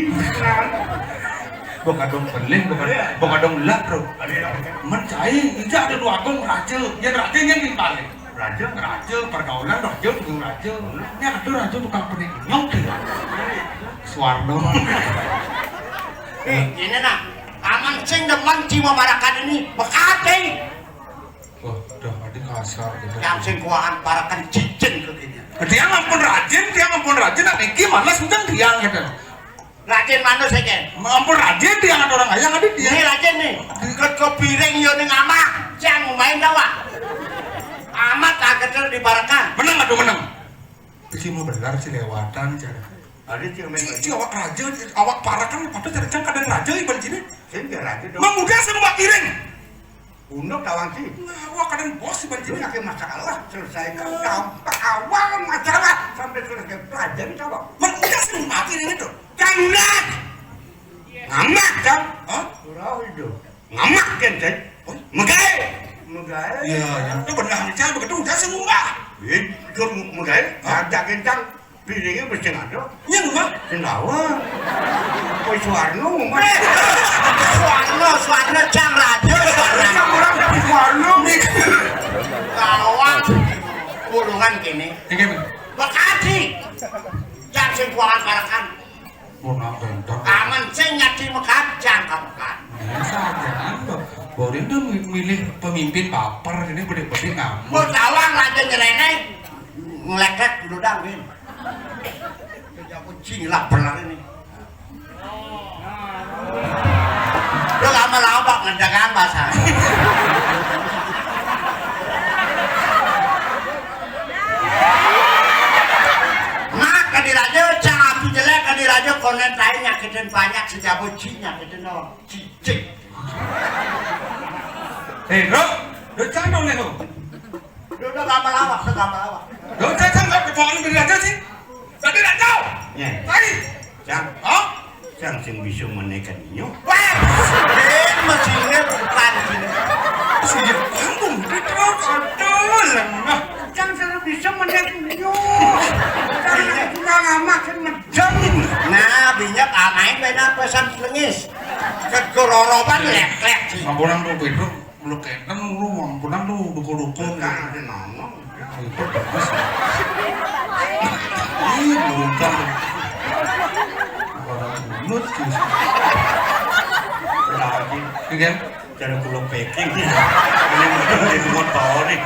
Boka dong pelin, boka dong lak bro. Mencai, ija ada dua agong raja. Yang raja yang balik. Raja pergaulan raja tukang raja. Ini ada raja tukang penengnyok. Suarno. ini nah aman sing demen cima barakan ini bekati Wah, dah adik kasar gitu. yang sing kuahan barakan cincin begini Dia ngampun rajin, nah niki malas udah dia gitu. Raden mana sih Ampun Raden dia anak orang ayang adik dia. Ini Raden nih. Ke piring yo ning amah. Jangan main dawa. Amat agak dibarakan. Menang aduh menang. Iki mau belar sih lewatan cara. Ada sih main Iki awak raja, awak parah kan pada cara jangka dan raja iban sini. Sehingga raja dong. Mang muda semua piring. Undok kawan sih. Nah, awak kadang bos iban Ini sini. akhir masalah selesaikan gampang awal masalah sampai selesai pelajaran coba. Mang muda semua piring itu. Jangan. Ngamak kan? Hah? Surau itu. Ngamak kan sih. Megai. Megai. Iya, itu benar aja begitu udah semua. Itu megai. Ada kencang. Piringnya mesti ada. Nya enggak. Kenapa? Koi Suwarno. Suarno jam raja. Orang dari Suwarno. Kawan kurungan gini. Iki Bekasi. Jangan sing kualan barakan. mau nonton. Aman sing nyati mekat jangan kamukan. Saja anda. Boleh tuh milih pemimpin baper ini bede-bede ngamuk. Mau tawang raja nyereneh. Ngeleket dulu dah Win. Aku cilak belang ini. Lu lama lama ngedagang bahasa. Mak kadiraja cang api jelek kadiraja konen lain nyakitin banyak sejak bocil nyakitin no cicik. Ro, lo candong nih lo. Udah lama-lama, Lo candong nggak ketuaan dari raja sih? Tadi raja. Ya. Tadi. Jang. Oh? Jang sing bisa menekan inyo. wah, mesinnya bukan gini. Si kampung terus aduh lemah. Jang selalu bisa menekan inyo. Jang juga ngamak ngejam. Nah, binyak amain benar pesan selengis. Kegororoban lek-lek sih. Ambunan lu Pedro, lu kenten lu ambunan lu dukul-dukul. Kan ada nama. Itu bagus. Ih, bukan. Orang mulut sih. Lagi. Iya. Cara kulo packing. Ini mungkin di motor nih.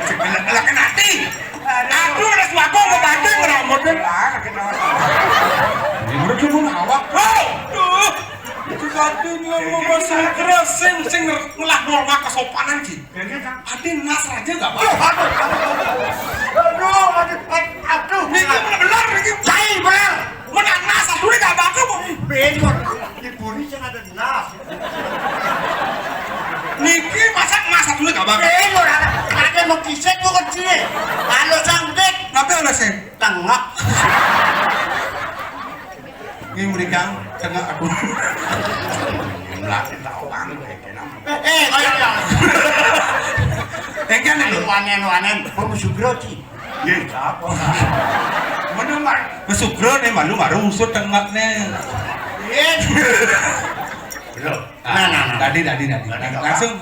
Lah kenati. Aduh, ada suatu mau bantu ngeramutnya. Lah, kenapa? Ini udah cuma awak. Tuh. Itu tadi ngomong bahasa keras sing ngelah norma kesopanan sih. Adi ngas raja enggak apa-apa. Aduh, Ini benar ini. cai bener. Menang nas aduh ini enggak apa-apa kok. Bengkot. Ibu ini yang ada nas. Niki masak mas aduh ini enggak apa-apa. Bengkot. Ada mau kisah gua kecil. Kalau sangdek Tapi ada sih. tengah. Ini mereka tengah aduh. Lah, kita orang kayak kenapa? Kayak ya. Engkan itu. Wanen, pemusugro sih. Ya, apa? Mana mah? Mesugro nih malu baru usut tengah nih. Belum. Nah. Tadi. Langsung.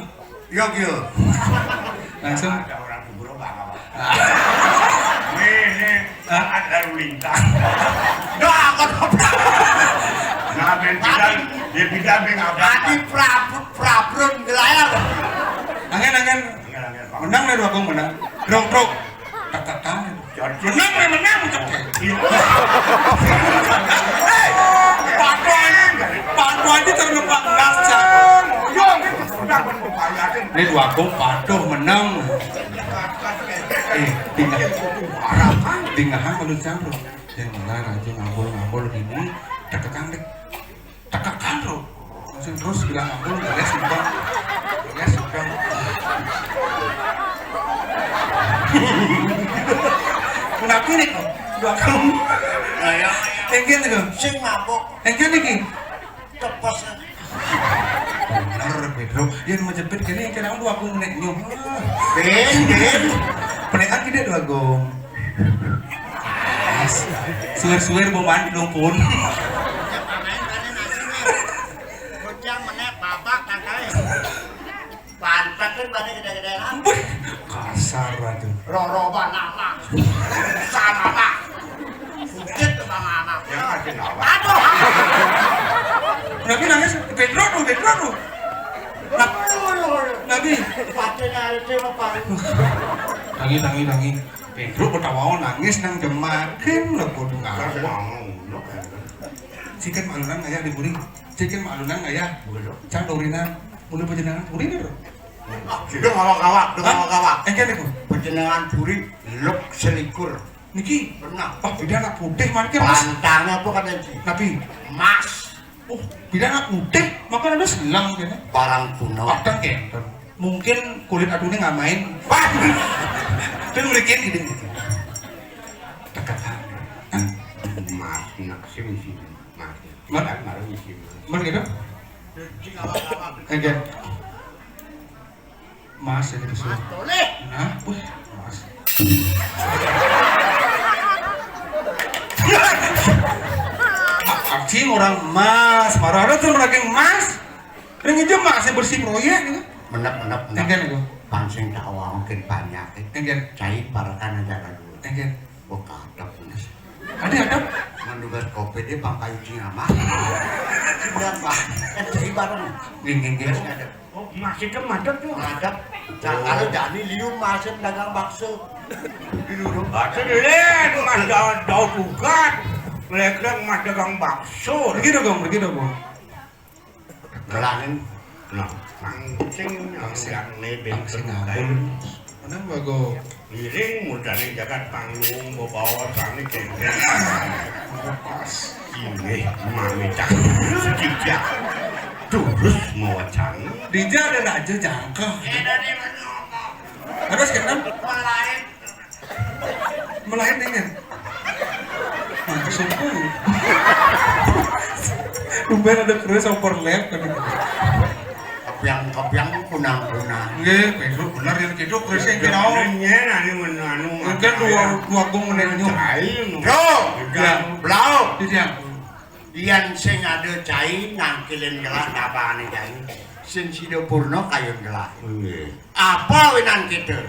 Langsung. Ada orang kubur apa? Nih, ada lintas. Doa kau Nah, bentidan, dia bidabe ngapa? Tadi prabun gelayar. Angen. Menang nih dua gong menang. Drok. Tak. Menang. Padu aja terlepas nasa. Ini dua gong paduh menang. Tinggal kalau campur. Yang mana aja ngambul gini. Tekan bro. Langsung terus bilang ngambul. Beres simpang. Kenapa nih kok? Dua gong. Engken itu. Sing mabok Engken lagi. tepos. Bener Pedro. Yang mau jepit gini kira dua gong nek nyum. Ben. Penekan kita dua gong. Suwer mau mandi dong pun. Bocah menek babak kakak. Pantat kan balik gede-gede lah. Kasar aja. Roroban nama. Sama pak. Bukit ke mama. Yang ada kenapa? Aduh. Nabi nangis Pedro tuh. Nabi. Patinya itu apa? Tangi. Pedro ketawa nangis nang jemakin lo kudu Kan ngawak. ngomong. cikin malunan ngaya di buri. Cikin malunan ngaya. Begitu. Cang dorinan. Mulai panjenengan buri nih. Sudah ngawak-ngawak. Engke niku. Panjenengan buri lep selikur. Niki. Pernah. Pak bidana putih marke Mas. Pantangnya apa kata Ji? Tapi Mas. oh bidana putih maka ada selang kene. Barang kuno. Kadang kenten. Mungkin kulit adunya nggak main. Wah. Kan mereka gini. Dekat. Mas nak sih mas. Mas? Marah isi. Mana gitu? Engke. Mas ini disuruh. Boleh. Nah, Mas. Acing orang Mas, marah ada tuh lagi Mas. Ini aja Mas yang bersih proyek gitu. Menep. Engke niku. Pansing tak mungkin banyak. Engke. Cai parakan aja kan dulu. Engke. Buka ada punas. Ada. Mendugas kopi dia bangkai uji nama. Sudah pak. Kan cai bareng. Engke. Ada. Oh masih ke madep tuh. Ada. Kalau Dani liu masih dagang bakso. Dulu. Bakso dulu, mas daun bukan. Lekreng mas dagang bakso. Begitu dong. Gelangin. Nah, mancing yang nebeng Pangsing terkait. Mana bago? Miring mudane jagat panggung bawa sani kengkeng. Pas. Ini mami cak sedikit. Terus mau wacan. Dija ada aja jangkau. Dari mana? Terus kenapa? Melain. Melahir dengan. Nah, sumpah. Tumben ada keras overlap kan. Kopiang kunang-kunang. Nggih, besok bener yang gitu keras yang kira. Nyen anu Mungkin dua gong menenyo. Bro, blau. Tidak. Iyan sing ada cai nangkilin gelas apane cai. Sing sida purna kayun gelas. Apa winan kita?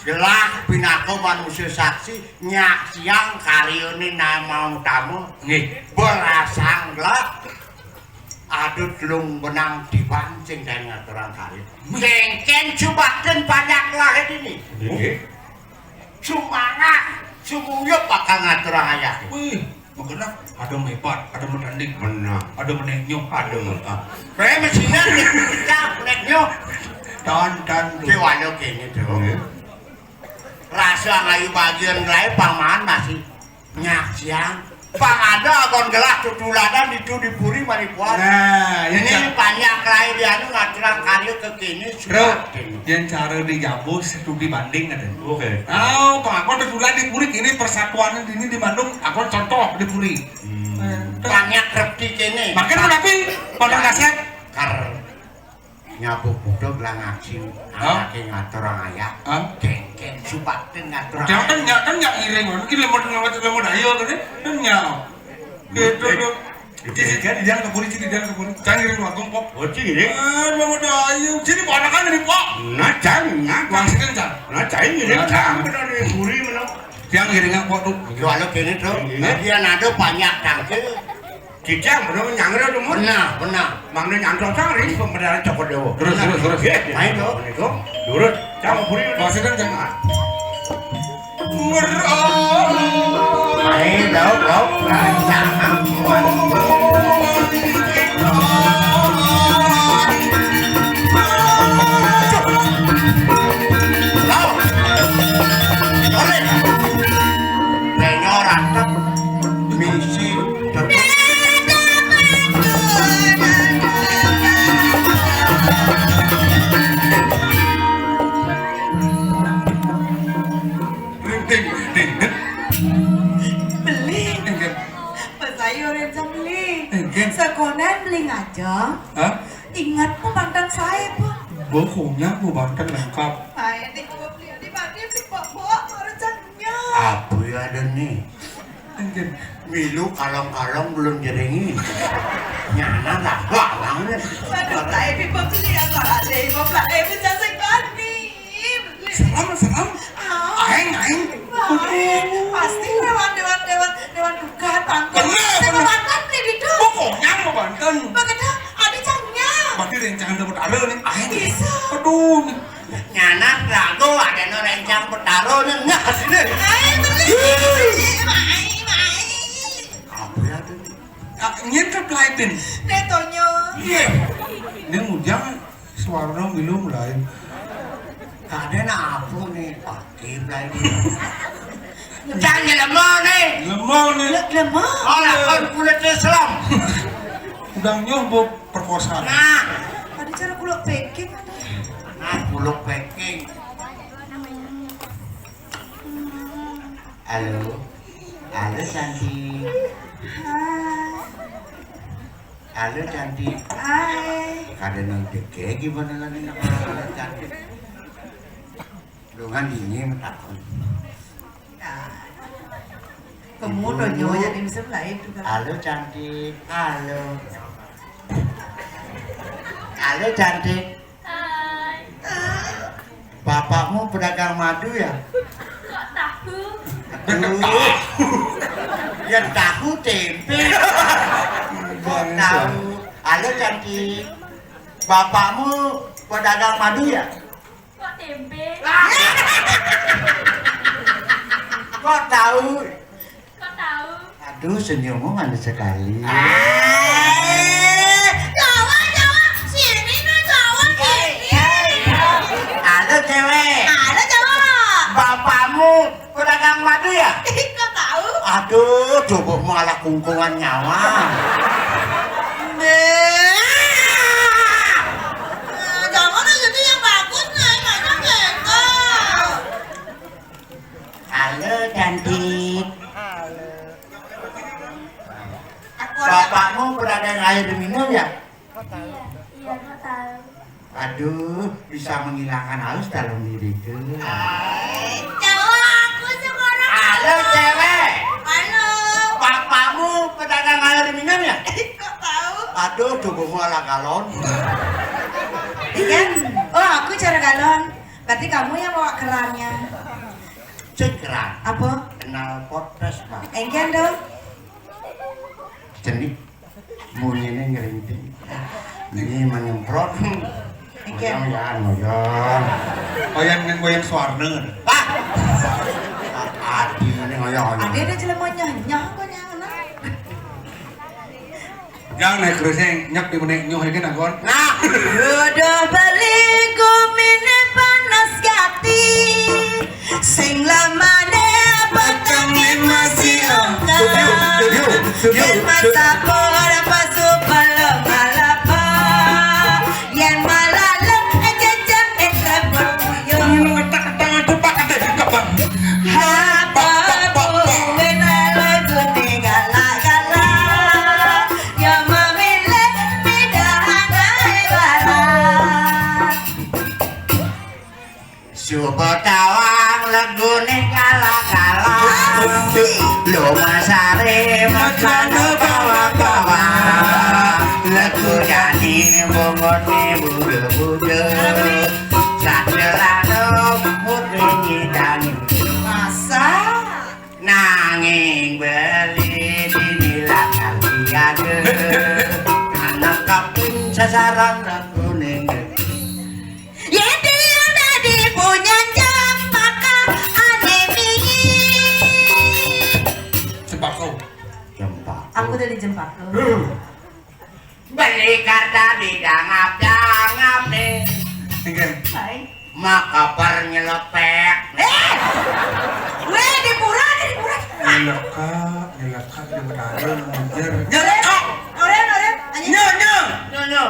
Gelas pinako manusia saksi nyak siang karyone nama tamu Nggih. berasang gelas. Adut lung benang dipancing dan ngaturan karir. Kengken cubakan banyak lahir ini. Cumanga, sumuyup bakal ngaturan ayah. Wih, makanya ada mepat, ada menanding, Benar. ada menenyo, Ada mata. Kaya mesinnya kita neknya. dan Kewano kini tuh. Rasa ngayu bagian lain paman masih nyak siang. Pang ada akon gelas tutuladan itu dipuri manipuan. nah, Ini banyak lain dia nu ngaturan karir ke kini bro, sudah. yang cara dijabus itu dibanding ada. Oke. Oh, pengakon tertular di Puri ini persatuan ini di Bandung, akon contoh di Puri. Banyak repti kini. Makanya kenapa pada kaset? Kar nyabu budog lah ngaji anaknya ngatur orang ayah. Kengken supatin ngatur Jangan kan nggak iring, mungkin lemot ayo kan? Kan nggak. Gitu tuh. Jadi dia ke Puri, jangan iring waktu kok. Oh ciri. Lemot ayo, jadi ponakan ini kok. Nah jangan. Wangsikan jangan. Nah jangan ini jangan benar ini buri mana. Yang iringnya kok tuh. Jual kini tuh. Dia ada banyak tangkil. Kita benar nyangre tuh mun. Benar. Mangnya nyangre cari pembedaran cokot dewo. Terus. Main tuh. Itu. Durut. Jangan buri. Wangsikan jangan. Main dong. Jangan. Beli. Sayuran jam beli. Sekolah beli aja. Hah? Ingat po mantan saya po. Bokongnya bu banten lengkap. Saya di gua beli di mana di bawa baru jamnya. Apa ya ada nih? Milu kalong-kalong belum jeringin. Nyana tak balang deh. Aduh, saya di beli yang ada. Bapak saya bisa sekali. Beli. Salam. Aing. Pasti dewan duka tanggung. Bener. Saya makan beli di tuh. Bokongnya bu banten. Bagaimana? Ada jamnya. Berarti rencangan dapat ada nih. Aing. Bisa. Aduh. Nyana ragu ada no rencang petaro nih nggak sini. Ayo beli. Mai. Apa ya tuh? Nyetep lain. Netonyo. Iya. Ini mujang suara belum lain. Kadang apa nih pakai lagi. Jangan lemah nih. Lemah nih. Lemah. Olah kan kulit Islam. Udah nyoba perkosaan. Nah, Ada cara kuluk peking ada. nah buluk packing. Halo. Halo cantik. Hai. Halo cantik. Hai. Kadang nanti kayak gimana lagi nak halo cantik. Lu kan ini takut. Kamu udah nyonya di misal lain juga. Halo cantik. Halo. Halo cantik. Hai. Bapakmu pedagang madu ya? Kok tahu? Aduh. Yang tahu tempe. Kok tahu? Halo cantik. Bapakmu pedagang madu ya? Kok tempe? Kok tahu? Kok tahu? Aduh senyummu manis sekali. Jawa. Sini no Jawa sini. Halo cewek. Ada Jawa. Bapakmu pedagang madu ya? Kok tahu? Aduh, coba malah kungkungan nyawa. Jangan jadi yang bagus nih, banyak bengkel. Halo cantik. Bapakmu pedagang air minum ya? Iya, kok tahu? Aduh, bisa menghilangkan haus dalam diriku. Jawa, aku sekarang. Halo cewek. Halo. Bapakmu pedagang air minum ya? Kok tahu? Aduh, coba malah galon. Iya. Oh, aku cara galon. Berarti kamu yang bawa kerannya. Cekeran. Apa? Kenal potes bang. Enggan dong. Jenik. Bunyinya ngerinting. Ini menyemprot. Ngoyong ya, ngoyong. Goyang suarna. Ah! Adi ini ngoyong. Ada ada jelema nyanyah kok nyana. Jangan naik keruseng, nyak di menek nyoh iki nagon. Nah, Udah beli gumine panas gati. Sing lamane batangnya masih ongkar. Yen masa por pasu palem alapa. Yen malalem jajan tepuyo. Tangan cepat kebang. Hapa buena lagu gala-gala. Ya mamile pidahana barat. Subuh tawang legune kala-kala. Lo masare makane bawa-bawa. Legu jadi bongone bude-bude. Sadelano putri nyidani. Masa? Nanging beli dinilah kaliade. Anak kapun sasaran legune. Yen dia tadi punya jam maka anemi. Sembako. Jempak. Aku dari Jempaka. Beli kata didangap-dangap nih. Enggan. Hai. Maka pernyelepek. Weh di pura. Nyelaka di benaran anjir. Nyelaka. Oren. Anjing. Nyo.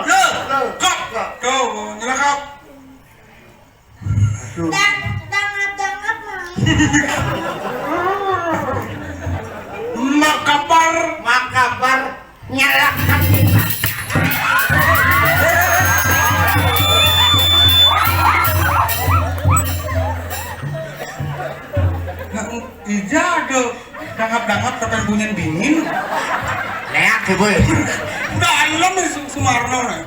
Kok. Kau nyelaka. Dangap mah. Makabar. Maka nyalakan kita. Ija ada dangap-dangap tekan bunyian dingin. Leak sih boy. Dalam Sumarno nih.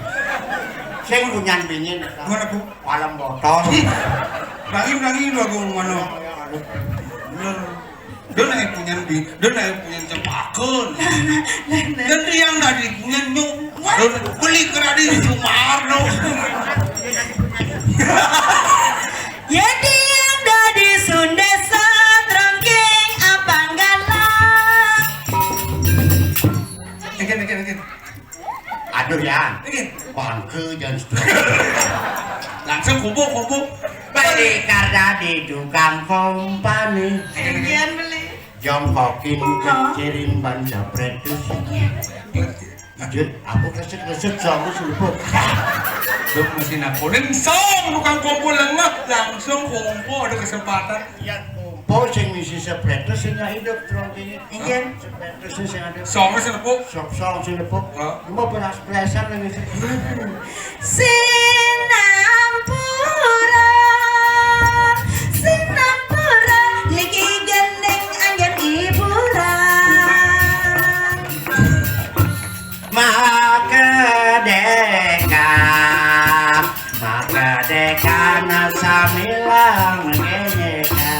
Sing punyan bingin. Mana bu? Malam botol. Lagi lu aku mana? Bener. Dia naik punyan cempakeun. Jadi yang tadi punyan nyuk. Beli keradi di Sumarno. Jadi yang dari Sunda Satrongking Apanggala. Enggan langsung kubu. Beli karena di tukang kompani. Ingin beli. Jongkokin kecirin ban japretus. Jut, aku kesek-kesek sama sulupuk. Duk mesin aku song bukan kumpul lengah langsung kumpul ada kesempatan. Ya kumpul sing misi sepretus sing hidup terus ini. Ingin. Sepretus sing ada. Songnya selepuk. Sok sulupuk. Mau beras-berasan lagi sih. Sinampura niki gendeng anjen hiburan. Maka deka nasamilang genyeka.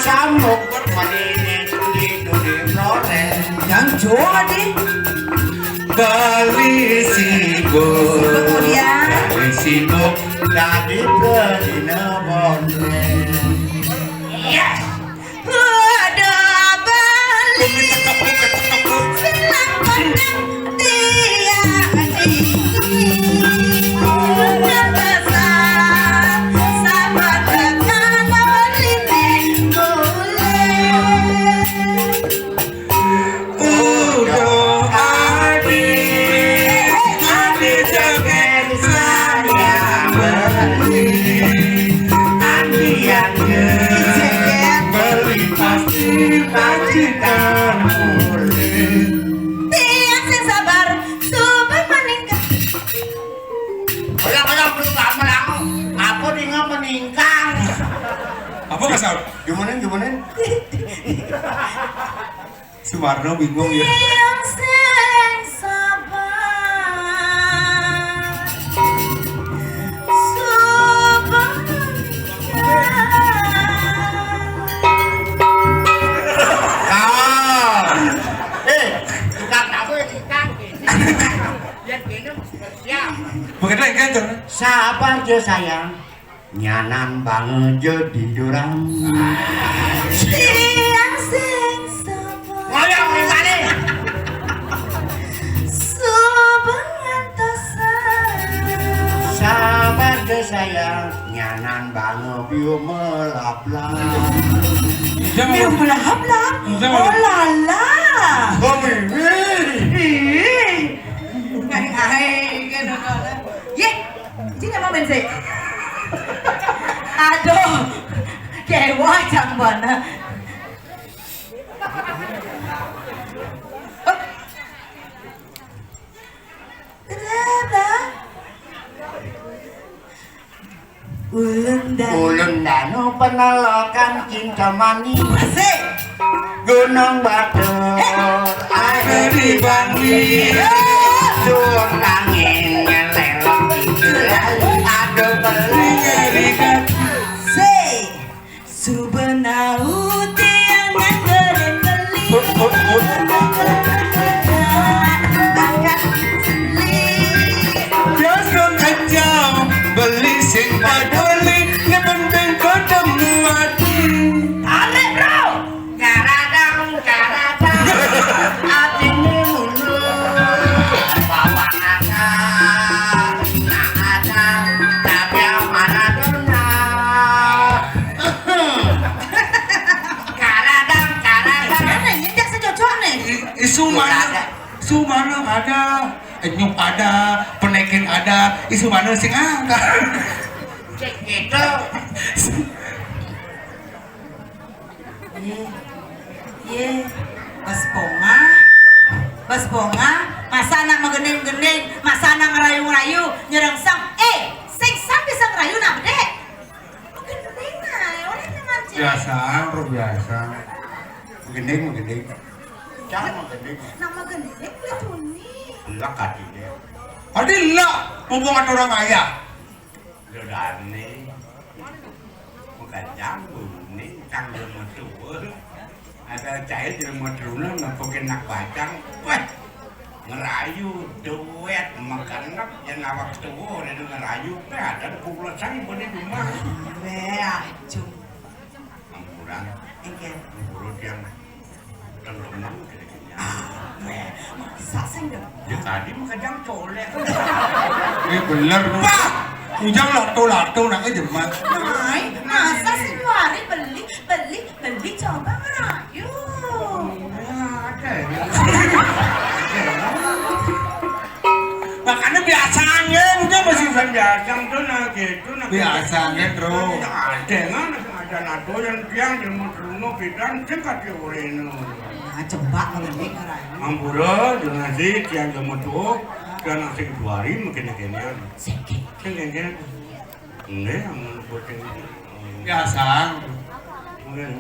Sambok malini di Flores Yang Jawa di Bali sibuk kemudian dari Bedina Bonde. Yes. ada Bali silang pandang dia Gimana? Suwarno bingung ya. yang sing sabar Tukang tahu ya tukang. Lihat minum siap. Begitu kan tuh. Sabar je sayang. Nyanan banget je di durang. yang sing sabar Ngoyong di mana? Sabar je sayang. Nyanan banget biu melap-lap. Biar melahap-lahap. Oh lala. Ye, ini apa bensin? Aduh, kewa jang mana? Ulun danu penalokan cinta manis. Masih. Gunung Batu ada di Bangli. Suung angin nyelelok itu ada beli ngerikat. Say, subenau tiang ngeren beli. Biasa kacau beli sing paduli ngepenting ketemu hati. Ale bro. Karadang hatinya mulu. Bawa ada tapi mana dona. Karadang. Mana nyenyak secocok nih? Isu mana ada, nyuk ada, penekin ada, isu mana sing ada. Cek gitu. Ye, Bas Bonga, masa anak menggending-gending, masa anak ngerayu-ngerayu, nyerengsang, sing sam bisa ngerayu nak bedek. Menggending nah, orang yang mancing. Biasa. Menggending. Jangan menggending. Nama gending lihat ini. Belak hati dia. Ada lah, mumpung ada orang ayah. Dodane. Bukan jambu nih, kang rumah tua. Ada cair di rumah tua, ngapain nak bacang, wah ngerayu duet makan nak yang awak tua, dan ngerayu, ada pukul sang boleh rumah. Beacu. Ampuran, Engke. urut yang terlemah kira-kira. Saseng dong. Ya tadi makan jam colek. Bener Pak. Ujang lato-lato nak aja mak. Ay, masa sih 2 hari beli coba ngerayu. Ada. Makanya biasanya udah masih Biasa tuh nah gitu nah. biasanya terus. Ada kan ada nato yang tiang yang mau terus bidang tingkat diurino. Nah, coba ngelembek ngerayu. Ampura dengan si tiang yang mau tuh dan nasi 2 hari mungkin kayaknya. Sedikit. Kayaknya enggak amun buat yang Biasa. enggak.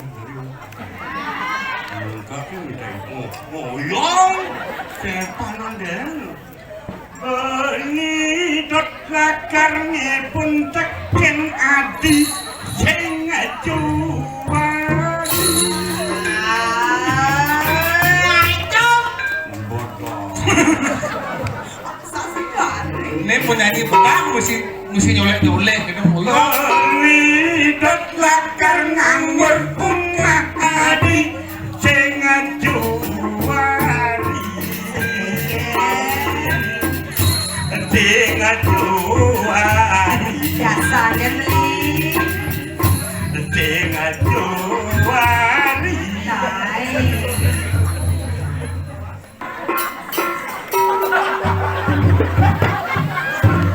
Kaki minta itu. Oh yang sepanan deh. Nyidot lakarnya pun tekan adi sing acuan. Itu. Bodoh. Saseng 2 hari. Ini penyanyi petang mesti nyolek-nyolek gitu. Nyidot lakar nganggur pun adi sing acuan. Sing acuan. Biasanya beli. Sing acuan. Naik.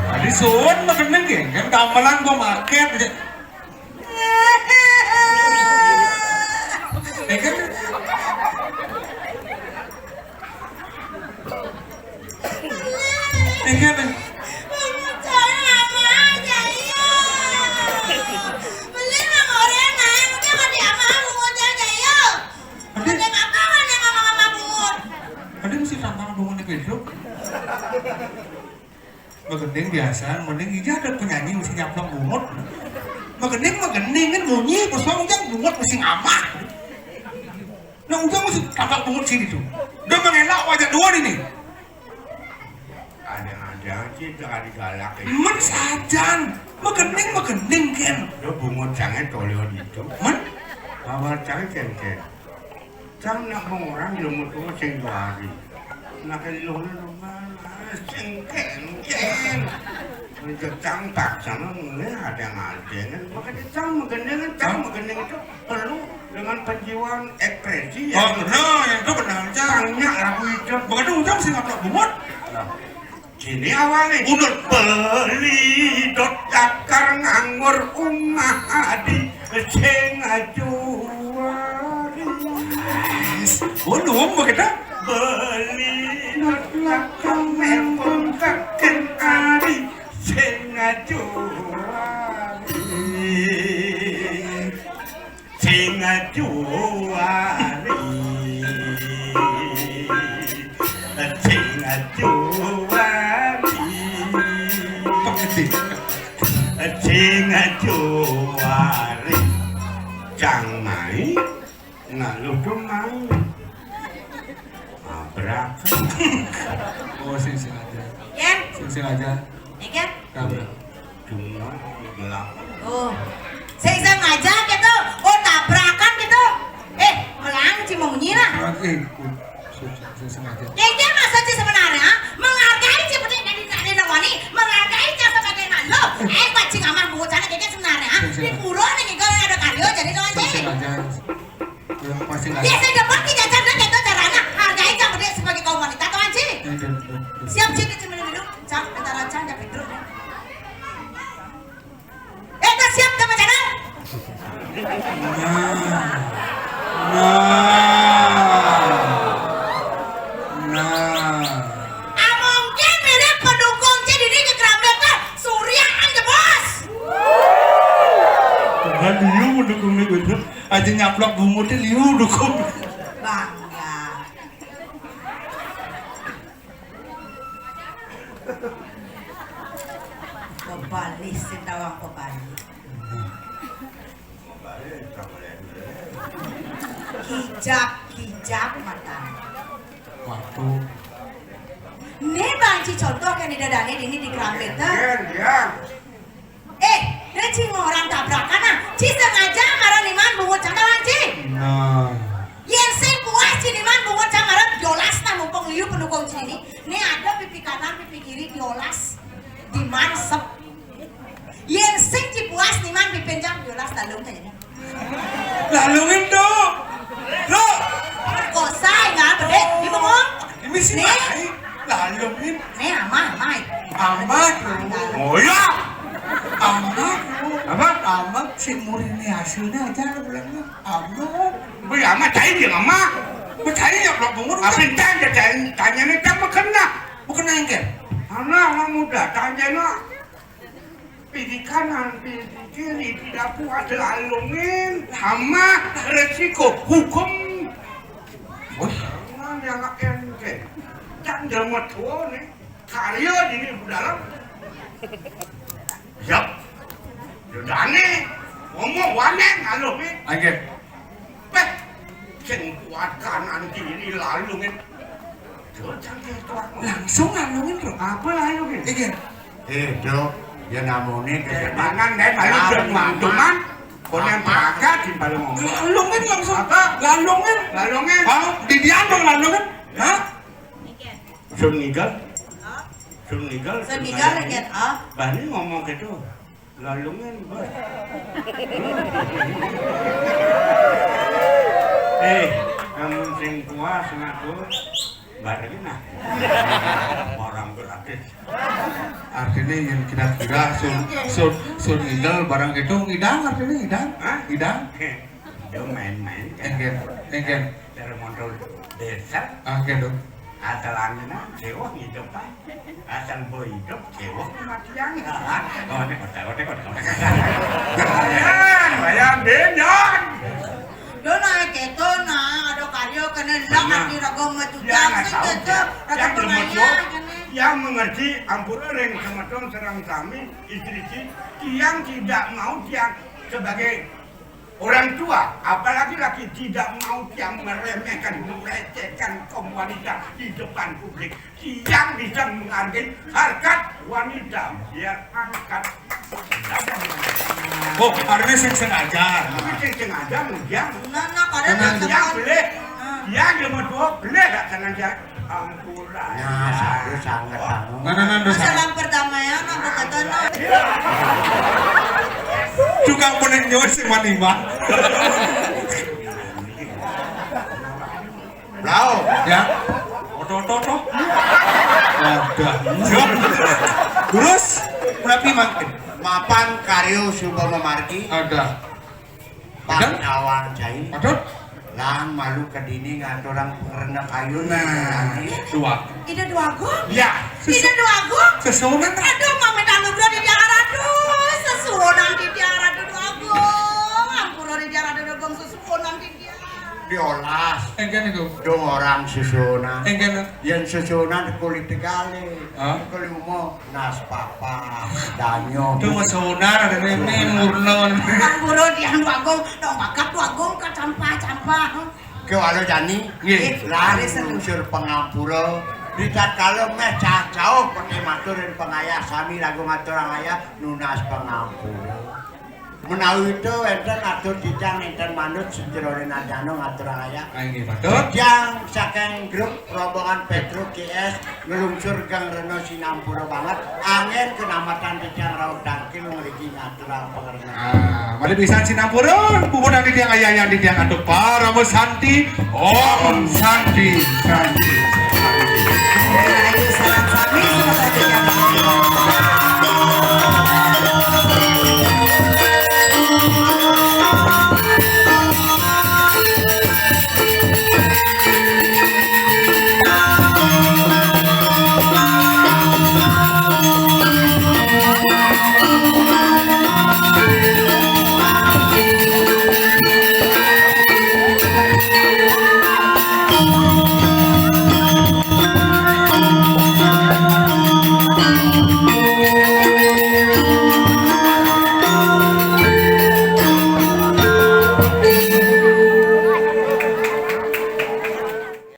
Tadi sun makan nengke, kan gamelan gua market aja. Kan kan ada mesti tantangan bangun di bedroom. Magening biasa, mending iya ada penyanyi mesti nyaplok bungut. Magening kan bunyi, pas ujang bungut mesti ngamak. Nah ujang mesti tapak bungut sini tuh. Udah mengelak wajah 2 ini. Ada sih jangan digalak. Men sajan, magening kan. Udah bungut jangan tolio itu. Men, Awal jangan cengkeh. Jangan nak orang ilmu tu sing 2 hari. Nak ilmu rumah cengkeh. Jecang tak sana mulai ada yang ada kan. Maka jecang mengendeng itu perlu dengan penjiwaan ekspresi oh benar, yang itu benar. banyak lagu itu. Bukan ujang mesti ngaplok bungut. Gini awalnya udah beli dot dakar nganggur umah adi sing ajuari Belum begitu. beli dot dakar nganggur kaken adi sing ajuari sing ajuari sing ajuari sing ajuari cang mai ngaludu mai abrak Oh sing aja. Ken, Sing aja. Ken. Kamu. cuma gelap Oh, saya sengaja gitu. Oh, tabrakan gitu. Melang cimonyi lah. Sing aja. Yang masa sih sebenarnya menghargai seperti yang tadi nawani, menghargai jasa sebagai lo. Pacing amar buatan kayak sebenarnya. Di pura nih kalau ada karyo jadi doang Sing sih. aja. Pasti aja. Biasa dapat kita cara gitu caranya. Hargai seperti sebagai kaum wanita doang sih. Siap sih kita minum. Cak, antara cak dan Pedro. Kita siap sama cara. Mungkin mirip pendukung jadi ke Kramdeka Surya aja bos. Tuhan liu mendukung nih bener. Aja nyaplok bumutnya liu dukung. Bangga. Kebalis si tawang hijab mata. Waktu. Nih banci contoh kan di dadane ini di kerambet tuh. Ya. Dia cing orang tabrakan ah. Ci sengaja marah niman bungut cangkalan ci. Nah. Yang sing puas ci niman bungut cangkalan diolas na mumpung liu pendukung sini. Nih ada pipi kanan pipi kiri diolas dimansep. Yang sing ci puas niman pipi jam diolas dalung tanya. Lalu itu. Lo. Kosai nggak berde di bengong. Ini sih mai. Lalu ini. Nih amai. Amat. Oh ya. Amat. Apa? Amat si murini hasilnya aja lo bilangnya. Amat. Bây giờ mà thấy gì mà Mau cari ya belum bungut. apa tanya tanya nih kamu kena Bukan nengkel. anak muda tanya no pilih kanan pilih kiri tidak puas lalungin sama resiko hukum yang ente jangan jamat tua nih karya ini dalam yap udah nih ngomong wane ngalungin Nengkel. Beh, yang kuat kanan kiri lalungin. Langsung lalungin bro. Apa lalungin? Nengkel. Dok, ya namanya Mangan deh, malu demam cuman. Konen pakat di balung ngomong. Lalungin langsung. Apa? Lalungin. Lalungin. Hah? Di diandong lalungin. Hah? Sunigal. Sunigal. Senigal lagi ah. Bani ngomong gitu. Lalungin, bos. Kamu sing puas ngaku barengin nah. Orang gratis. Artinya yang kira-kira sun ngidal barang itu ngidang artinya ngidang. Hah? Ngidang. Dia main-main kan. Nengkel. Dari modal desa. Nengkel dong. Asal anjena sewah hidup pak. Asal boy hidup sewah kematian. Oh ini kota. Bayang benyon. Dona keto na ada karyo kena lang di ragam matujang sing keto ragam pengaya yang mengerti ampura ring kematon serang kami istri yang tidak mau yang sebagai orang tua, apalagi laki tidak mau yang meremehkan, melecehkan kaum wanita di depan publik. Yang bisa menghargai harkat wanita, biar angkat. Oh, artinya sing sengaja. Tapi sing sengaja menjang. nana kada Yang boleh, yang cuma dua boleh tak sengaja. Ampura. Nah, satu sangat tahu. Nah, salam perdamaian aku kata na Tukang puning nyawa si Manima. Blau, Ya. Oto. Ada. Terus berapa makin? mapan karyo Subama Margi, Ada. Pangawang Jai, Ada. lang malu kedini ngaturang pengerna kayu Nah, dua. ida dua gong Ya, ida dua gong Sesunan. aduh mami anugerah di diarah aduh sesuonan di diarah dua gong ampura di diarah dua gong sesuonan di diarah diolas, Engken itu. dong orang susunan. Engken. Yang susunan kulit tegale, Hah? kulit umum, nas papa, danyo. Itu sonar ada ini murnon. ampura di dua gong dong bakat dua gong ke campah Ke walau jani, Nggih. lan unsur pengampura. Dicat kalau meh cacau pakai matur dan pengayah kami lagu matur ayah nunas pengampura. Menawi itu enten atur dijang enten manut sejroning nadano ngatur ayah. Ini patut. Dijang saking grup rombongan Petro GS ngelungsur gang Reno Sinampura banget. Angin kenamatan dijang raut dangkil ngeliki ngatur pengerna. Mari bisa Sinampura, bubur nanti dia ayah yang di dia aduk para Santi. Om Santi.